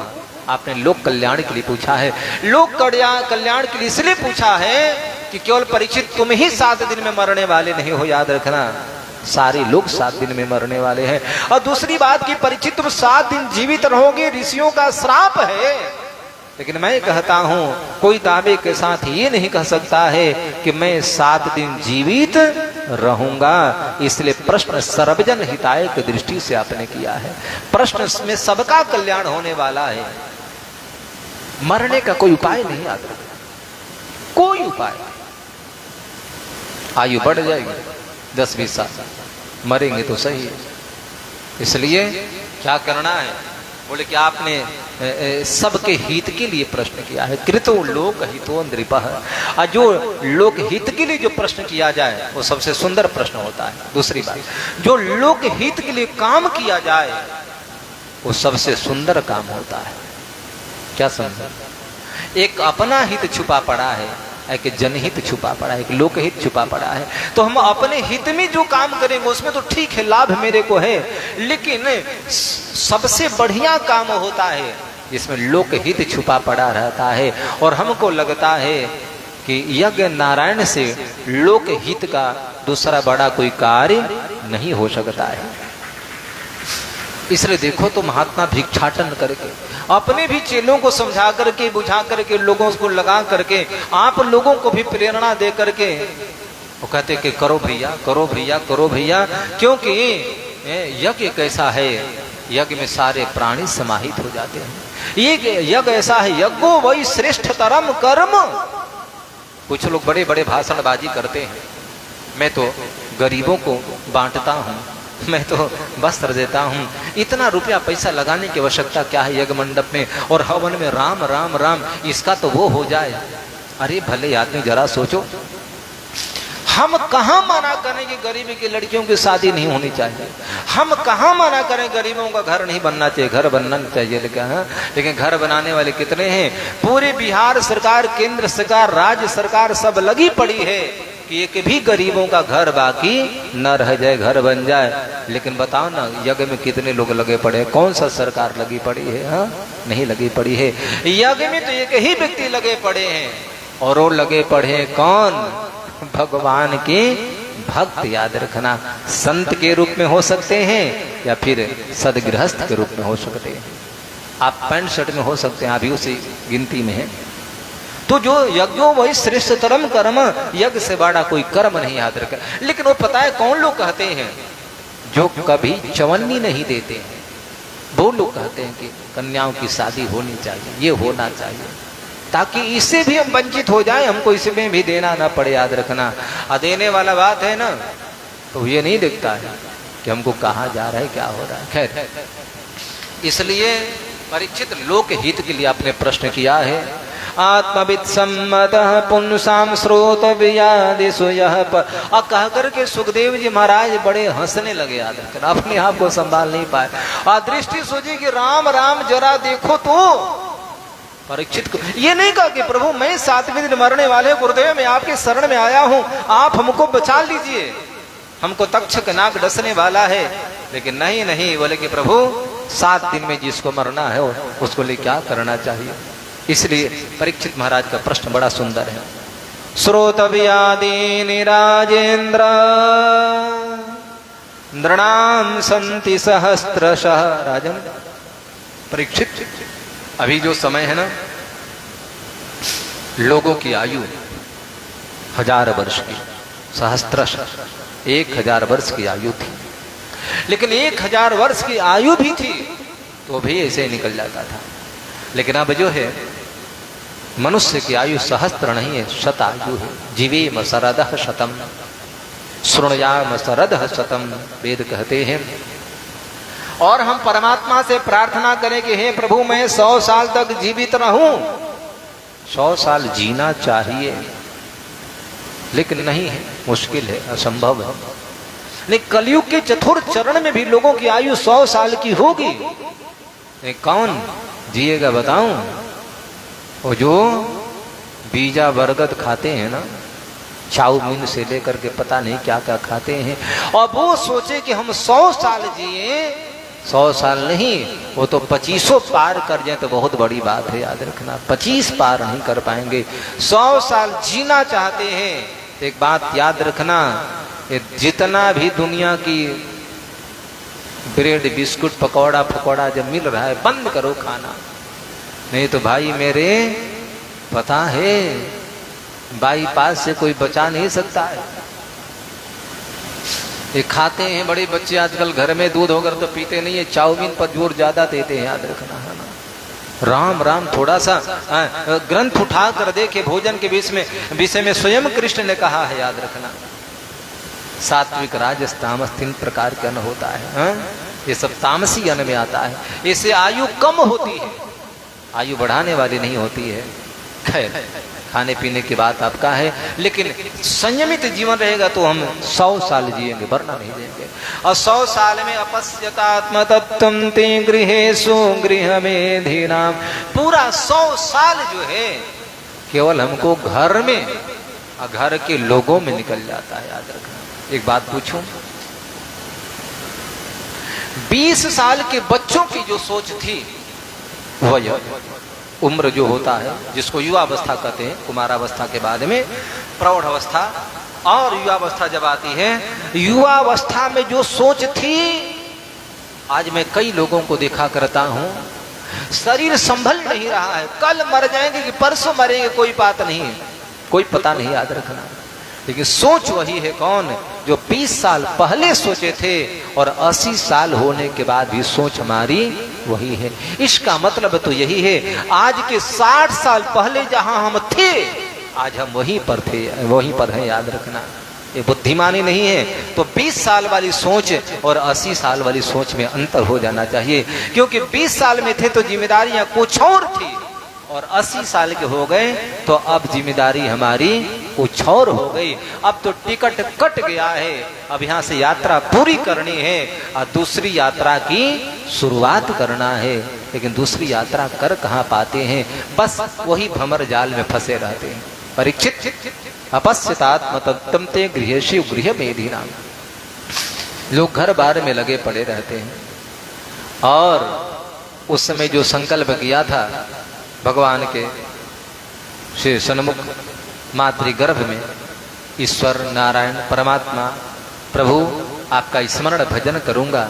आपने लोक कल्याण के लिए पूछा है। लोक कल्याण के लिए इसलिए पूछा है कि केवल परीक्षित तुम ही 7 दिन में मरने वाले नहीं हो, याद रखना, सारे लोग 7 दिन में मरने वाले हैं। और दूसरी बात की परीक्षित तुम 7 दिन जीवित रहोगे, ऋषियों का श्राप है। लेकिन मैं कहता हूं, कोई दावे के साथ ये नहीं कह सकता है कि मैं 7 दिन जीवित रहूंगा। इसलिए प्रश्न सर्वजन हिताय की दृष्टि से आपने किया है। प्रश्न में सबका कल्याण होने वाला है, मरने का कोई उपाय नहीं आता, कोई उपाय। आयु बढ़ जाएगी 10-20 साल, मरेंगे तो सही है। इसलिए क्या करना है, बोले कि आपने सबके हित के लिए प्रश्न किया है। कृतो लोक हितो नृपः, और जो लोक हित के लिए जो प्रश्न किया जाए वो सबसे सुंदर प्रश्न होता है। दूसरी बात, जो लोक हित के लिए काम किया जाए वो सबसे सुंदर काम होता है। क्या समझा, एक अपना हित छुपा पड़ा है, एक जनहित छुपा पड़ा है, एक लोकहित छुपा पड़ा है। तो हम अपने हित में जो काम करेंगे उसमें तो ठीक है, लाभ मेरे को है, लेकिन सबसे बढ़िया काम होता है जिसमें लोकहित छुपा पड़ा रहता है। और हमको लगता है कि यज्ञ नारायण से लोकहित का दूसरा बड़ा कोई कार्य नहीं हो सकता है। इसलिए देखो तो महात्मा भिक्षाटन करके अपने भी चेलों को समझा करके, बुझा करके, लोगों को लगा करके, आप लोगों को भी प्रेरणा दे करके वो कहते कि करो भैया, करो भैया, करो भैया। क्योंकि यज्ञ कैसा है, यज्ञ में सारे प्राणी समाहित हो जाते हैं। ये यज्ञ ऐसा है, यज्ञो वही श्रेष्ठतरम कर्म। कुछ लोग बड़े बड़े भाषणबाजी करते हैं, मैं तो गरीबों को बांटता हूँ, मैं तो वस्त्र देता हूँ, इतना रुपया पैसा लगाने की आवश्यकता क्या है यज्ञ मंडप में, और हवन में राम राम राम, इसका तो वो हो जाए। अरे भले आदमी, जरा सोचो, हम कहाँ मना करें कि गरीबी की लड़कियों की शादी नहीं होनी चाहिए, हम कहाँ मना करें गरीबों का घर नहीं बनना चाहिए, घर बनना चाहिए। लेकिन घर बनाने वाले कितने हैं। पूरे बिहार सरकार, केंद्र सरकार, राज्य सरकार सब लगी पड़ी है कि एक भी गरीबों का घर बाकी न रह जाए, घर बन जाए। लेकिन बताओ ना, यज्ञ में कितने लोग लगे पड़े हैं, कौन सा सरकार लगी पड़ी है? हाँ, नहीं लगी पड़ी है। यज्ञ में तो एक ही व्यक्ति लगे पड़े हैं, और वो लगे पड़े हैं कौन? भगवान के भक्त। याद रखना, संत के रूप में हो सकते हैं या फिर सदगृहस्थ के रूप में हो सकते हैं। आप पैंट शर्ट में हो सकते हैं, अभी उसी गिनती में है। तो जो यज्ञो वही श्रेष्ठतरम कर्म, यज्ञ से बड़ा कोई कर्म नहीं, याद रखा। लेकिन वो पता है कौन लोग कहते हैं? जो कभी चवन्नी नहीं देते हैं, वो लोग कहते हैं कि कन्याओं की शादी होनी चाहिए, ये होना चाहिए, ताकि इससे भी हम वंचित हो जाएं, हमको इसमें भी देना ना पड़े। याद रखना, देने वाला बात है ना, तो ये नहीं दिखता है कि हमको कहाँ जा रहा है, क्या हो रहा है। खैर, इसलिए परीक्षित लोक हित के लिए आपने प्रश्न किया है। आत्मवित् सम्मतः पुंसां श्रोतव्यादिषु यः पर, और कह करके सुखदेव जी महाराज बड़े हंसने लगे। याद रखना, अपने आप को संभाल नहीं पाए, और दृष्टि सोची कि राम राम, जरा देखो तो परीक्षित को ये नहीं कहा कि प्रभु मैं 7वें दिन मरने वाले गुरुदेव मैं आपके शरण में आया हूं, आप हमको बचा लीजिए, हमको तक्षक नाग डसने वाला है। लेकिन नहीं नहीं, बोले कि प्रभु 7 दिन में जिसको मरना है उसको लिए क्या करना चाहिए। इसलिए परीक्षित महाराज का प्रश्न बड़ा सुंदर है। श्रोतव्यादीनि राजेंद्र नृणाम संति सहस्त्रशः। राजन परीक्षित, अभी जो समय है ना, लोगों की आयु 1000 वर्ष की, सहस्त्रशः 1000 वर्ष की आयु थी। लेकिन 1000 वर्ष की आयु भी थी तो भी ऐसे निकल जाता था। लेकिन अब जो है मनुष्य की आयु सहस्त्र नहीं है, शत आयु है। जीवेम शरदः शतम शृणुयाम शरदः शतम, वेद कहते हैं। और हम परमात्मा से प्रार्थना करें कि हे प्रभु मैं 100 साल तक जीवित रहूं। 100 साल जीना चाहिए, लेकिन नहीं है, मुश्किल है, असंभव है। लेकिन कलयुग के चतुर्थ चरण में भी लोगों की आयु 100 साल की होगी। कौन जिएगा बताऊं? वो जो बीजा बरगद खाते हैं ना, चाउमीन से लेकर के पता नहीं क्या क्या खाते हैं, और वो सोचे कि हम 100 साल जिए। 100 साल नहीं, वो तो 25 पार कर जाए तो बहुत बड़ी बात है, याद रखना। 25 पार नहीं कर पाएंगे। 100 साल जीना चाहते हैं तो एक बात याद रखना, ये जितना भी दुनिया की ब्रेड बिस्कुट पकौड़ा फकौड़ा जब मिल रहा है बंद करो खाना, नहीं तो भाई मेरे पता है बाईपास से कोई बचा नहीं सकता है। ये खाते हैं बड़े बच्चे आजकल, घर में दूध होकर तो पीते नहीं है, चाउमीन पर जोर ज्यादा देते हैं, याद रखना है ना। राम राम, थोड़ा सा ग्रंथ उठा कर देखे भोजन के विषय में स्वयं कृष्ण ने कहा है, याद रखना। सात्विक राजस तामस 3 प्रकार के अन्न होता है, ये सब तामसी अन्न में आता है। इससे आयु कम होती है, आयु बढ़ाने वाली नहीं होती है। खैर, खाने पीने की बात आपका है, लेकिन संयमित जीवन रहेगा तो हम 100 साल जिएंगे, वरना नहीं जिएंगे। और 100 साल में अपश्यतात्म तत्त्वं ते गृहेषु गृहमेधिनां, पूरा 100 साल जो है केवल हमको घर में और घर के लोगों में निकल जाता है, याद रखना। एक बात पूछूं, 20 साल के बच्चों की जो सोच थी, वह उम्र जो होता है जिसको युवावस्था कहते हैं, कुमारावस्था के बाद में प्रौढ़ अवस्था और युवावस्था जब आती है, युवावस्था में जो सोच थी, आज मैं कई लोगों को देखा करता हूं, शरीर संभल नहीं रहा है, कल मर जाएंगे कि परसों मरेंगे कोई बात नहीं, कोई पता नहीं, याद रखना। लेकिन सोच वही है कौन, जो 20 साल पहले सोचे थे और 80 साल होने के बाद भी सोच हमारी वही है। इसका मतलब तो यही है, आज के 60 साल पहले जहां हम थे आज हम वहीं पर थे, वहीं पर हैं, याद रखना। ये बुद्धिमानी नहीं है। तो 20 साल वाली सोच और 80 साल वाली सोच में अंतर हो जाना चाहिए, क्योंकि 20 साल में थे तो जिम्मेदारियां कुछ और थी, और 80 साल के हो गए तो अब जिम्मेदारी हमारी कुछ और हो गई। अब तो टिकट कट गया है, अब यहाँ से यात्रा पूरी करनी है और दूसरी यात्रा की शुरुआत करना है। लेकिन दूसरी यात्रा कर कहाँ पाते हैं, बस वही भंवर जाल में फंसे रहते हैं। परीक्षित, अपश्यतात्म तत्त्वं ते गृहेषु गृहमेधिनां, लोग घर बार में लगे पड़े रहते हैं। और उस समय जो संकल्प किया था भगवान के श्री सन्मुख मातृगर्भ में, ईश्वर नारायण परमात्मा प्रभु आपका स्मरण भजन करूंगा,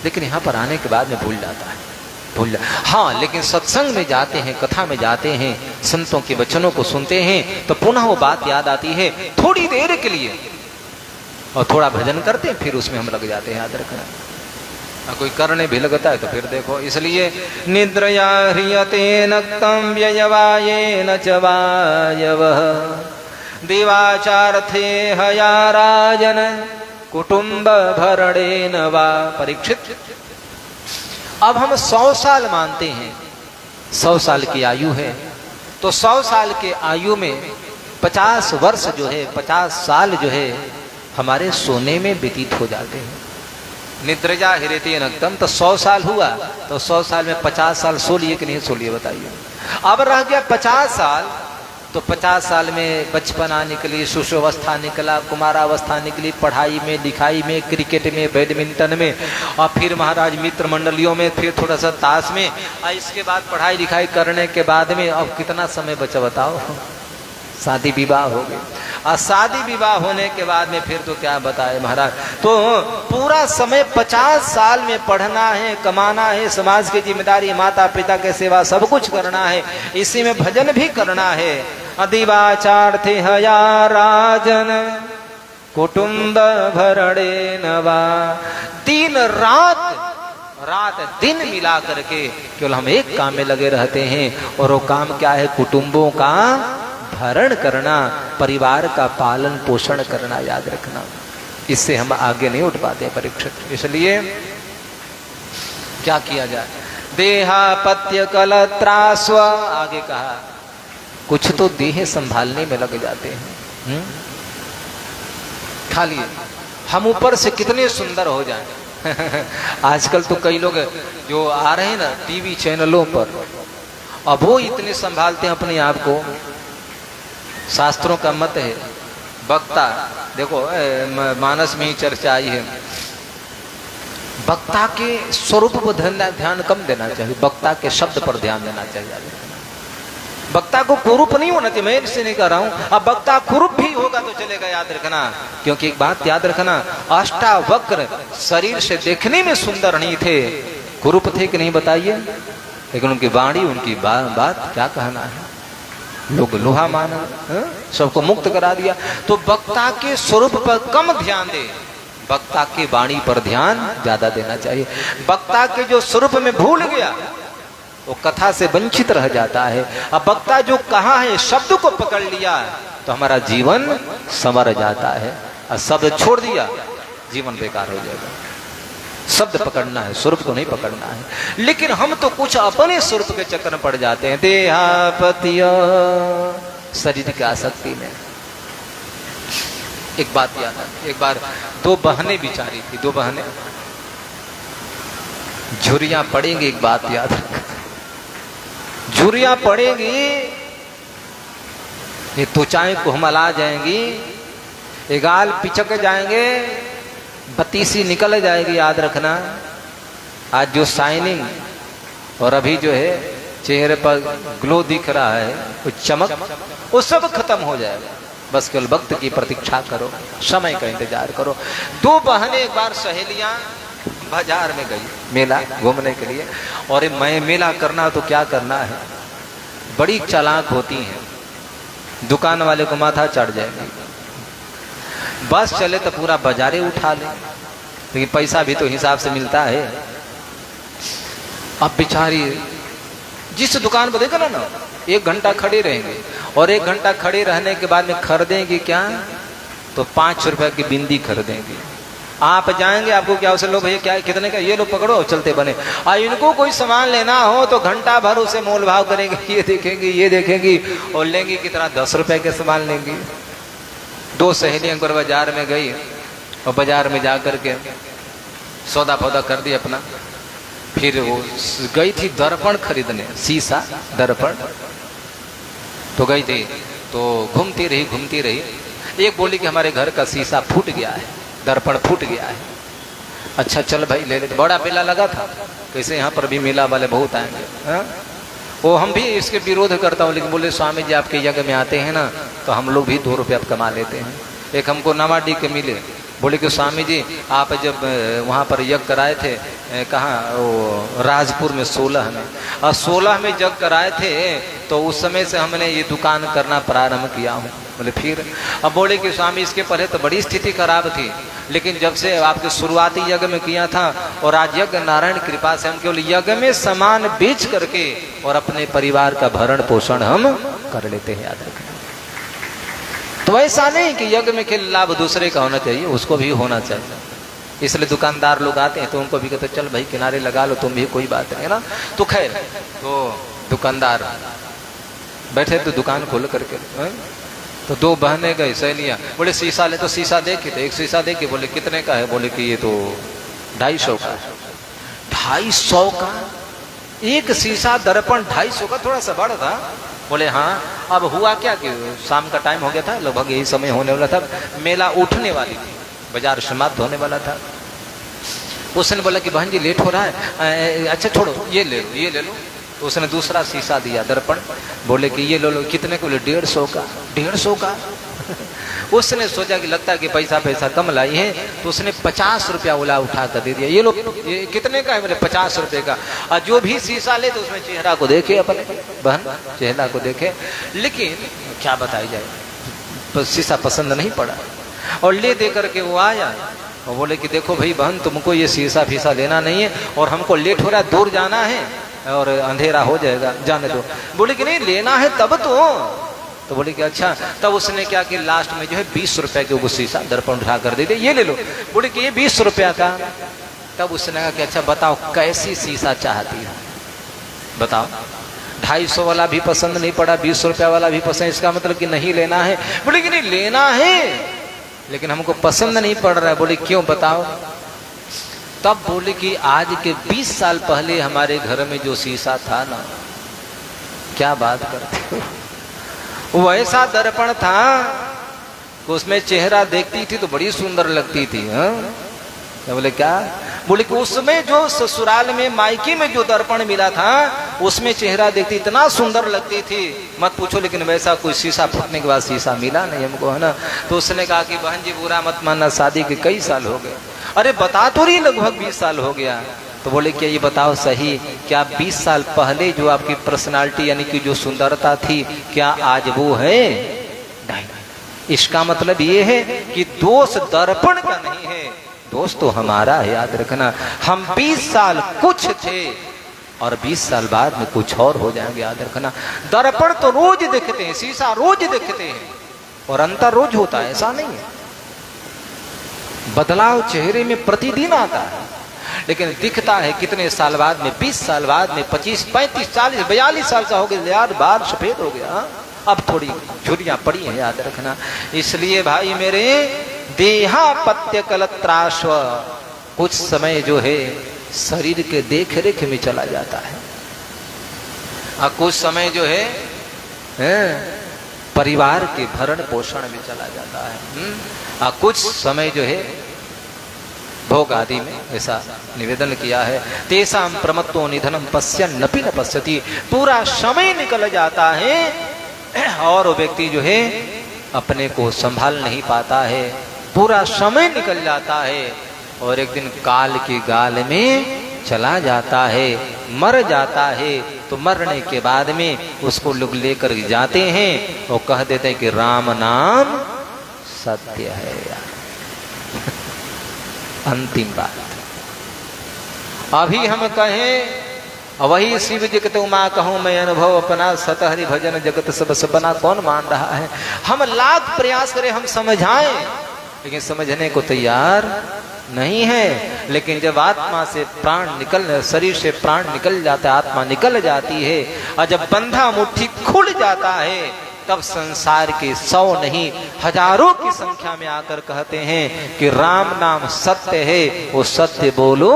लेकिन यहाँ पर आने के बाद में भूल जाता है, हाँ। लेकिन सत्संग में जाते हैं, कथा में जाते हैं, संतों के वचनों को सुनते हैं तो पुनः वो बात याद आती है, थोड़ी देर के लिए, और थोड़ा भजन करते हैं, फिर उसमें हम लग जाते हैं, याद रखना। कोई करने भी लगता है तो फिर देखो, इसलिए निद्रया ह्रियते नक्तं व्ययवायेन च वायवः देवाचार्थे हया राजन कुटुंब भरणेन वा। परीक्षित, अब हम 100 साल मानते हैं, 100 साल की आयु है, तो 100 साल के आयु में 50 वर्ष जो है, 50 साल जो है हमारे सोने में व्यतीत हो जाते हैं। निद्रजा हिरेते नक्तम, तो 100 साल हुआ, तो 100 साल में 50 साल सो लिए कि नहीं सो लिए, बताइए। अब रह गया 50 साल, तो 50 साल में बचपना निकली, शिशुअवस्था निकला, कुमारावस्था निकली, पढ़ाई में, लिखाई में, क्रिकेट में, बैडमिंटन में, और फिर महाराज मित्र मंडलियों में, फिर थोड़ा सा ताश में, और इसके बाद पढ़ाई लिखाई करने के बाद में अब कितना समय बचा बताओ, शादी विवाह हो गई। और शादी विवाह होने के बाद में फिर तो क्या बताए महाराज, तो पूरा समय 50 साल में पढ़ना है, कमाना है, समाज की जिम्मेदारी, माता पिता के सेवा सब कुछ करना है, इसी में भजन भी करना है। अधिवाचार थे हया राजन कुटुंब भरणे नवा, दिन रात दिन मिला करके केवल हम एक काम में लगे रहते हैं, और वो काम क्या है? कुटुंबों का भरण करना, परिवार का पालन पोषण करना, याद रखना। इससे हम आगे नहीं उठ पाते परीक्षित। इसलिए क्या किया जाए? देहापत्य कलत्रास्व, आगे कहा कुछ तो देह संभालने में लग जाते हैं। खाली हम ऊपर से कितने सुंदर हो जाएं। आजकल तो कई लोग जो आ रहे हैं ना टीवी चैनलों पर, अब वो इतने संभालते हैं अपने आप को। शास्त्रों का मत है, वक्ता देखो मानस में ही चर्चा आई है, वक्ता के स्वरूप पर ध्यान कम देना चाहिए, वक्ता के शब्द पर ध्यान देना चाहिए। वक्ता को कुरूप नहीं होना चाहिए, मैं इससे नहीं कह रहा हूं। अब वक्ता कुरूप भी होगा तो चलेगा, याद रखना। क्योंकि एक बात याद रखना, अष्टावक्र शरीर से देखने में सुंदर नहीं थे, कुरूप थे कि नहीं बताइए? लेकिन उनकी वाणी, उनकी बात क्या कहना है, लोग लोहा माना, सबको मुक्त करा दिया। तो वक्ता के स्वरूप पर कम ध्यान दे, वक्ता की वाणी पर ध्यान ज्यादा देना चाहिए। वक्ता के जो स्वरूप में भूल गया वो कथा से वंचित रह जाता है। अब वक्ता जो कहा है शब्द को पकड़ लिया तो हमारा जीवन संवर जाता है, और शब्द छोड़ दिया जीवन बेकार हो जाएगा। शब्द पकड़ना है, स्वरूप को नहीं पकड़ना है। लेकिन हम तो कुछ अपने स्वरूप के चक्कर में पड़ जाते हैं, देहापत्य, शरीर की आसक्ति में। एक बात याद है, एक बार दो बहनें बिचारी थी, दो बहनें झुरियां पड़ेंगी। एक बात याद रख, झुरियां पड़ेंगी, ये त्वचाएं कोमला जाएंगी, ये गाल पिचक जाएंगे, बत्तीसी निकल जाएगी। याद रखना, आज जो शाइनिंग और अभी जो है चेहरे पर ग्लो दिख रहा है, वो चमक, वो सब खत्म हो जाएगा। बस केवल वक्त की प्रतीक्षा करो, समय का इंतजार करो। दो बहनें एक बार सहेलियां बाजार में गई मेला घूमने के लिए, और मैं मेला करना तो क्या करना है, बड़ी चालाक होती हैं, दुकान वाले को माथा चढ़ जाएगी। बस चले तो पूरा बाजारे उठा ले, लेकिन पैसा भी तो हिसाब से मिलता है। अब बेचारी जिस दुकान पर देखा ना, 1 घंटा खड़े रहेंगे, और 1 घंटा खड़े रहने के बाद में खरीदेंगे क्या, तो 5 रुपए की बिंदी खरीदेंगे। आप जाएंगे, आपको क्या उसे लो भैया क्या कितने का, ये लो पकड़ो, चलते बने। और इनको कोई सामान लेना हो तो घंटा भर उसे मोल भाव करेंगे, ये देखेंगी, ये देखेंगी, और लेंगी कितना, 10 रुपए के सामान लेंगी। 2 सहेलियां एक बार बाजार में गई, और बाजार में जाकर के सौदा पौदा कर दिया अपना। फिर वो गई थी दर्पण खरीदने, शीशा दर्पण, तो गई थी, तो घूमती रही। एक बोली कि हमारे घर का शीशा फूट गया है, दर्पण फूट गया है। अच्छा चल भाई ले ले, बड़ा मेला लगा था, कैसे यहाँ पर भी मेला वाले बहुत आएंगे। हाँ? वो हम भी इसके विरोध करता हूँ, लेकिन बोले स्वामी जी आपके जगह में आते हैं ना, तो हम लोग भी 2 रुपये आप कमा लेते हैं। एक हमको नवाडी के मिले, बोले कि स्वामी जी आप जब वहाँ पर यज्ञ कराए थे, कहाँ, वो राजपुर में 16 में, और 16 में यज्ञ कराए थे, तो उस समय से हमने ये दुकान करना प्रारंभ किया हूँ। बोले फिर? अब बोले कि स्वामी इसके पहले तो बड़ी स्थिति खराब थी, लेकिन जब से आपके शुरुआती यज्ञ में किया था, और आज यज्ञ नारायण कृपा से हम केवल यज्ञ में सामान बेच करके और अपने परिवार का भरण पोषण हम कर लेते हैं। याद रखना, तो ऐसा नहीं कि यज्ञ में केवल लाभ दूसरे का होना चाहिए, उसको भी होना चाहिए। इसलिए दुकानदार लोग आते हैं तो उनको भी कहते चल भाई किनारे लगा लो तुम भी, कोई बात नहीं है ना। तो खैर, तो दुकानदार बैठे तो दुकान खोल करके, तो 2 बहनें गई सहेलियां, बोले शीशा ले, तो शीशा देखे, तो एक शीशा देखे, बोले कितने का है, बोले कि ये तो 250 का। 250 का? एक शीशा दर्पण 250 का, थोड़ा सा बड़ा था। बोले हाँ। अब हुआ क्या कि शाम का टाइम हो गया था, लगभग यही समय होने वाला था, मेला उठने वाली थी, बाजार समाप्त होने वाला था। उसने बोला कि बहन जी लेट हो रहा है, अच्छा छोड़ो ये ले लो, ये ले लो। तो उसने दूसरा शीशा दिया दर्पण, बोले कि ये ले लो। कितने को? 150 का। 150 का? उसने सोचा कि लगता है कि पैसा कम लाई है, तो उसने 50 रुपया उला उठा कर दे दिया। ये लो, ये कितने का है? बोले 50 रुपये का। और जो भी शीशा ले तो उसमें चेहरा को देखे, अपने बहन चेहरा को देखे, लेकिन क्या बताई जाए, तो शीशा पसंद नहीं पड़ा। और ले दे करके वो आया और बोले कि देखो भाई बहन, तुमको ये शीशा फीसा लेना नहीं है, और हमको लेट हो रहा है, दूर जाना है और अंधेरा हो जाएगा, जाने दो। बोले कि नहीं लेना है तब तो बोले कि अच्छा। तब उसने क्या कि लास्ट में जो है 20 रुपए के वो शीशा दर्पण उठा कर दे दिया, ये ले लो। बोले कि ये 20 रुपया का। तब उसने कहा कि अच्छा बताओ कैसी शीशा चाहती है, बताओ। 250 वाला भी पसंद नहीं पड़ा, 20 रुपया वाला भी पसंद, इसका मतलब कि नहीं लेना है। बोले कि नहीं लेना है, लेकिन हमको पसंद नहीं पड़ रहा है। बोले क्यों, बताओ। तब बोले कि आज के 20 साल पहले हमारे घर में जो शीशा था ना, क्या बात करते हो, वैसा दर्पण था, उसमें चेहरा देखती थी तो बड़ी सुंदर लगती थी। तो बोले क्या? बोले कि उसमें जो ससुराल में मायके में जो दर्पण मिला था, उसमें चेहरा देखती इतना सुंदर लगती थी, मत पूछो। लेकिन वैसा कोई शीशा फूटने के बाद शीशा मिला नहीं हमको, है ना। तो उसने कहा कि बहन जी बुरा मत मानना, शादी के कई साल हो गए। अरे बता तो रही, लगभग 20 साल हो गया। तो बोले क्या ये बताओ सही, क्या 20 साल पहले जो आपकी पर्सनालिटी यानी कि जो सुंदरता थी, क्या आज वो है? नहीं। इसका मतलब ये है कि दोष दर्पण का नहीं है, दोष तो हमारा है। याद रखना, हम 20 साल कुछ थे और 20 साल बाद में कुछ और हो जाएंगे। याद रखना, दर्पण तो रोज देखते हैं, शीशा रोज देखते हैं और अंतर रोज होता है, ऐसा नहीं है। बदलाव चेहरे में प्रतिदिन आता है, लेकिन दिखता है कितने साल बाद में, 20 साल बाद में, 25, 35, 40, 42 साल का हो गया यार, बाल सफेद हो गया, अब थोड़ी झुर्रियां पड़ी हैं। याद रखना, इसलिए भाई मेरे, देहापत्य कलत्राश्व, कुछ समय जो है शरीर के देख रेख में चला जाता है, और कुछ समय जो है परिवार के भरण पोषण में चला जाता है, और कुछ समय जो है भोग आदि में। ऐसा निवेदन किया है, तेसाम प्रमत्तो निधनम पश्यन् नपि न पश्यति, पूरा समय निकल जाता है और वो व्यक्ति जो है अपने को संभाल नहीं पाता है, पूरा समय निकल जाता है और एक दिन काल की गाल में चला जाता है, मर जाता है। तो मरने के बाद में उसको लोग लेकर जाते हैं और कह देते हैं कि राम नाम सत्य है यार। अंतिम बात, अभी हम कहें वही शिव जगत उमा कहूं मैं अनुभव अपना, सतहरि भजन जगत सब सपना, कौन मान रहा है? हम लाख प्रयास करें, हम समझाएं, लेकिन समझने को तैयार नहीं है। लेकिन जब आत्मा से प्राण निकल, शरीर से प्राण निकल जाता है, आत्मा निकल जाती है, और जब बंधा मुट्ठी खुल जाता है, तब संसार के 100 नहीं हजारों की संख्या में आकर कहते हैं कि राम नाम सत्य है, वो सत्य बोलो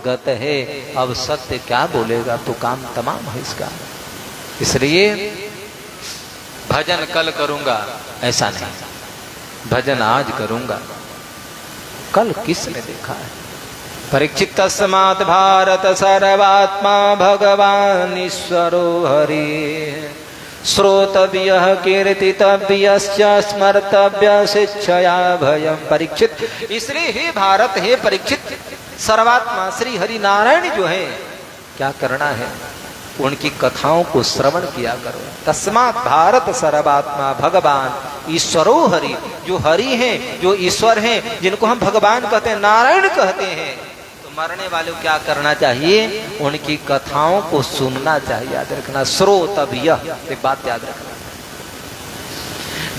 गत है। अब सत्य क्या बोलेगा, तो काम तमाम है इसका। इसलिए भजन कल करूंगा ऐसा नहीं, भजन आज करूंगा, कल किसने देखा है? परीक्षित तस्मात् भारत सर्वात्मा भगवान ईश्वरो हरि, श्रोतव्यः कीर्तितव्यश्च स्मर्तव्य शिक्षया भयम्। परीक्षित, इसलिए हे भारत, हे परीक्षित, सर्वात्मा श्री हरि नारायण जो है, क्या करना है? उनकी कथाओं को श्रवण किया करो। तस्मात् भारत सर्वात्मा भगवान ईश्वरो हरि, जो हरि हैं, जो ईश्वर हैं, जिनको हम भगवान कहते हैं, नारायण कहते हैं, तो मरने वाले को क्या करना चाहिए? उनकी कथाओं को सुनना चाहिए। याद रखना, श्रोतव्य, एक बात याद रखना,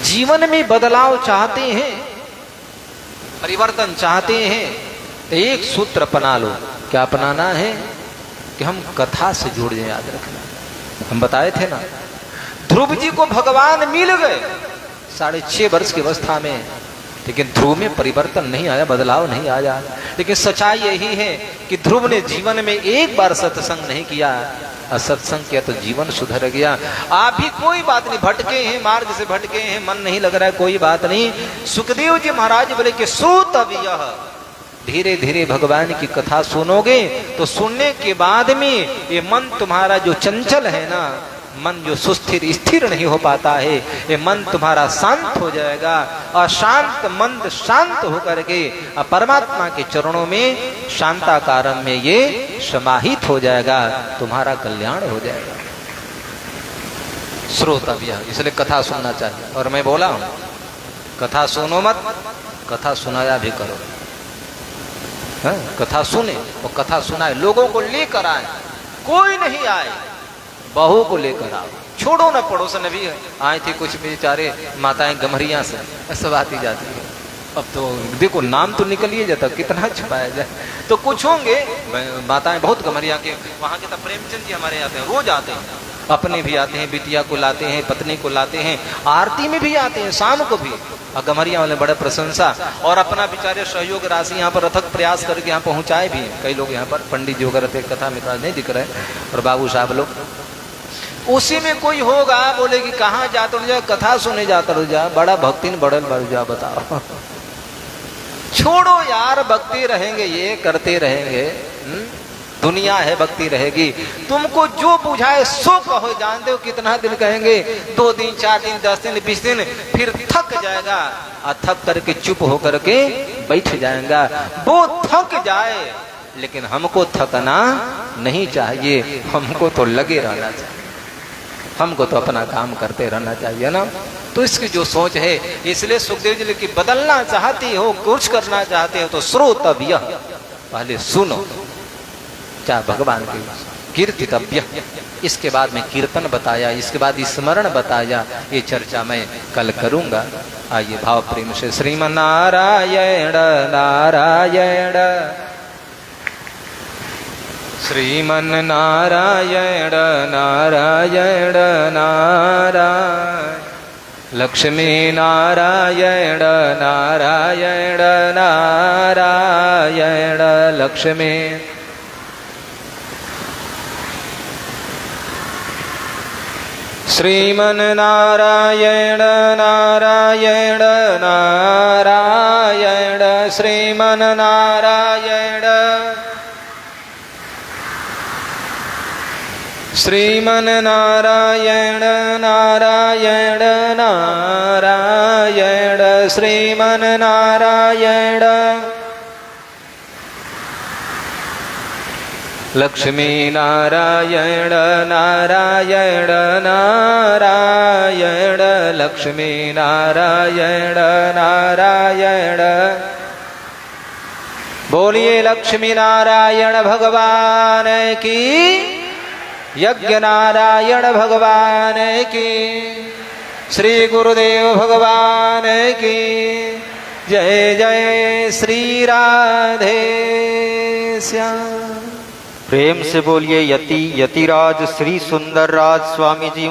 जीवन में बदलाव चाहते हैं, परिवर्तन चाहते हैं, एक सूत्र अपना लो। क्या अपनाना है? कि हम कथा से जुड़ जाए। याद रखना, हम बताए थे ना, ध्रुव जी को भगवान मिल गए 6.5 वर्ष की अवस्था में, लेकिन ध्रुव में परिवर्तन नहीं आया, बदलाव नहीं आया। लेकिन सच्चाई यही है कि ध्रुव ने जीवन में एक बार सत्संग नहीं किया, असत्संग किया तो जीवन सुधर गया। आप भी कोई बात नहीं, भटके हैं, मार्ग से भटके हैं, मन नहीं लग रहा है, कोई बात नहीं। सुखदेव जी महाराज बोले कि श्रोतव्यः, धीरे धीरे भगवान की कथा सुनोगे तो सुनने के बाद में ये मन तुम्हारा जो चंचल है ना, मन जो सुस्थिर स्थिर नहीं हो पाता है, ये मन तुम्हारा शांत हो जाएगा। और शांत मन शांत होकर के परमात्मा के चरणों में शांताकारम में ये समाहित हो जाएगा, तुम्हारा कल्याण हो जाएगा। श्रोतव्य, इसलिए कथा सुनना चाहिए। और मैं बोला हूं कथा सुनो मत, कथा सुनाया भी करो। कथा सुने और कथा सुनाए, लोगों को लेकर आए, कोई नहीं आए बहू को लेकर आओ, छोड़ो ना। पड़ोसन भी आए थे कुछ बेचारे माताएं गमरिया से, सब आती जाती है। अब तो देखो नाम तो निकल ही जाता, कितना छुपाया जाए। तो कुछ होंगे माताएं बहुत गमरिया के, वहां के तो प्रेमचंद जी हमारे आते हैं, रोज आते हैं, अपने भी आते हैं, बिटिया को लाते हैं, पत्नी को लाते हैं, आरती में भी आते हैं, शाम को भी। और गमरिया वाले बड़े प्रशंसा, और अपना बेचारे सहयोग राशि यहाँ पर अथक प्रयास करके यहाँ पहुँचाए भी। कई लोग यहाँ पर पंडित जी वगैरह थे, कथा में नहीं दिख रहे, और बाबू साहब लोग। उसी में कोई होगा बोले कि कहाँ जाते रह जा, कथा सुने जाते रह जा, बड़ा भक्ति न बड़ल बढ़ जा, बताओ। छोड़ो यार, भक्ति रहेंगे, ये करते रहेंगे, दुनिया है, भक्ति रहेगी। तुमको जो बुझाए सो कहो, जानते हो कितना दिन कहेंगे, 2 दिन 4 दिन 10 दिन 20 दिन, फिर थक जाएगा, और थक करके चुप होकर के बैठ जाएगा। वो थक जाए, लेकिन हमको थकना नहीं चाहिए, हमको तो लगे रहना चाहिए, हमको तो अपना काम करते रहना चाहिए ना। तो इसकी जो सोच है, इसलिए सुखदेव जी की बदलना चाहती हो, कुछ करना चाहते हो तो श्रोतव्य, पहले सुनो, चाहे भगवान की कीर्तितव्य, इसके बाद में कीर्तन बताया, इसके बाद स्मरण बताया, ये चर्चा मैं कल करूंगा। आइए भाव प्रेम से श्रीमन नारायण नारायण, श्रीमन नारायण नारायण नारायण, लक्ष्मी नारायण नारायण नारायण लक्ष्मी, श्रीमन नारायण नारायण नारायण, श्रीमन नारायण, श्रीमन नारायण नारायण नारायण, श्रीमन नारायण, लक्ष्मी नारायण नारायण नारायण, लक्ष्मी नारायण नारायण। बोलिए लक्ष्मी नारायण भगवान की, यज्ञ नारायण भगवान की, श्री गुरुदेव भगवान की जय। जय श्री राधे श्याम। प्रेम से बोलिए यतिराज श्री सुंदर राज स्वामी जी।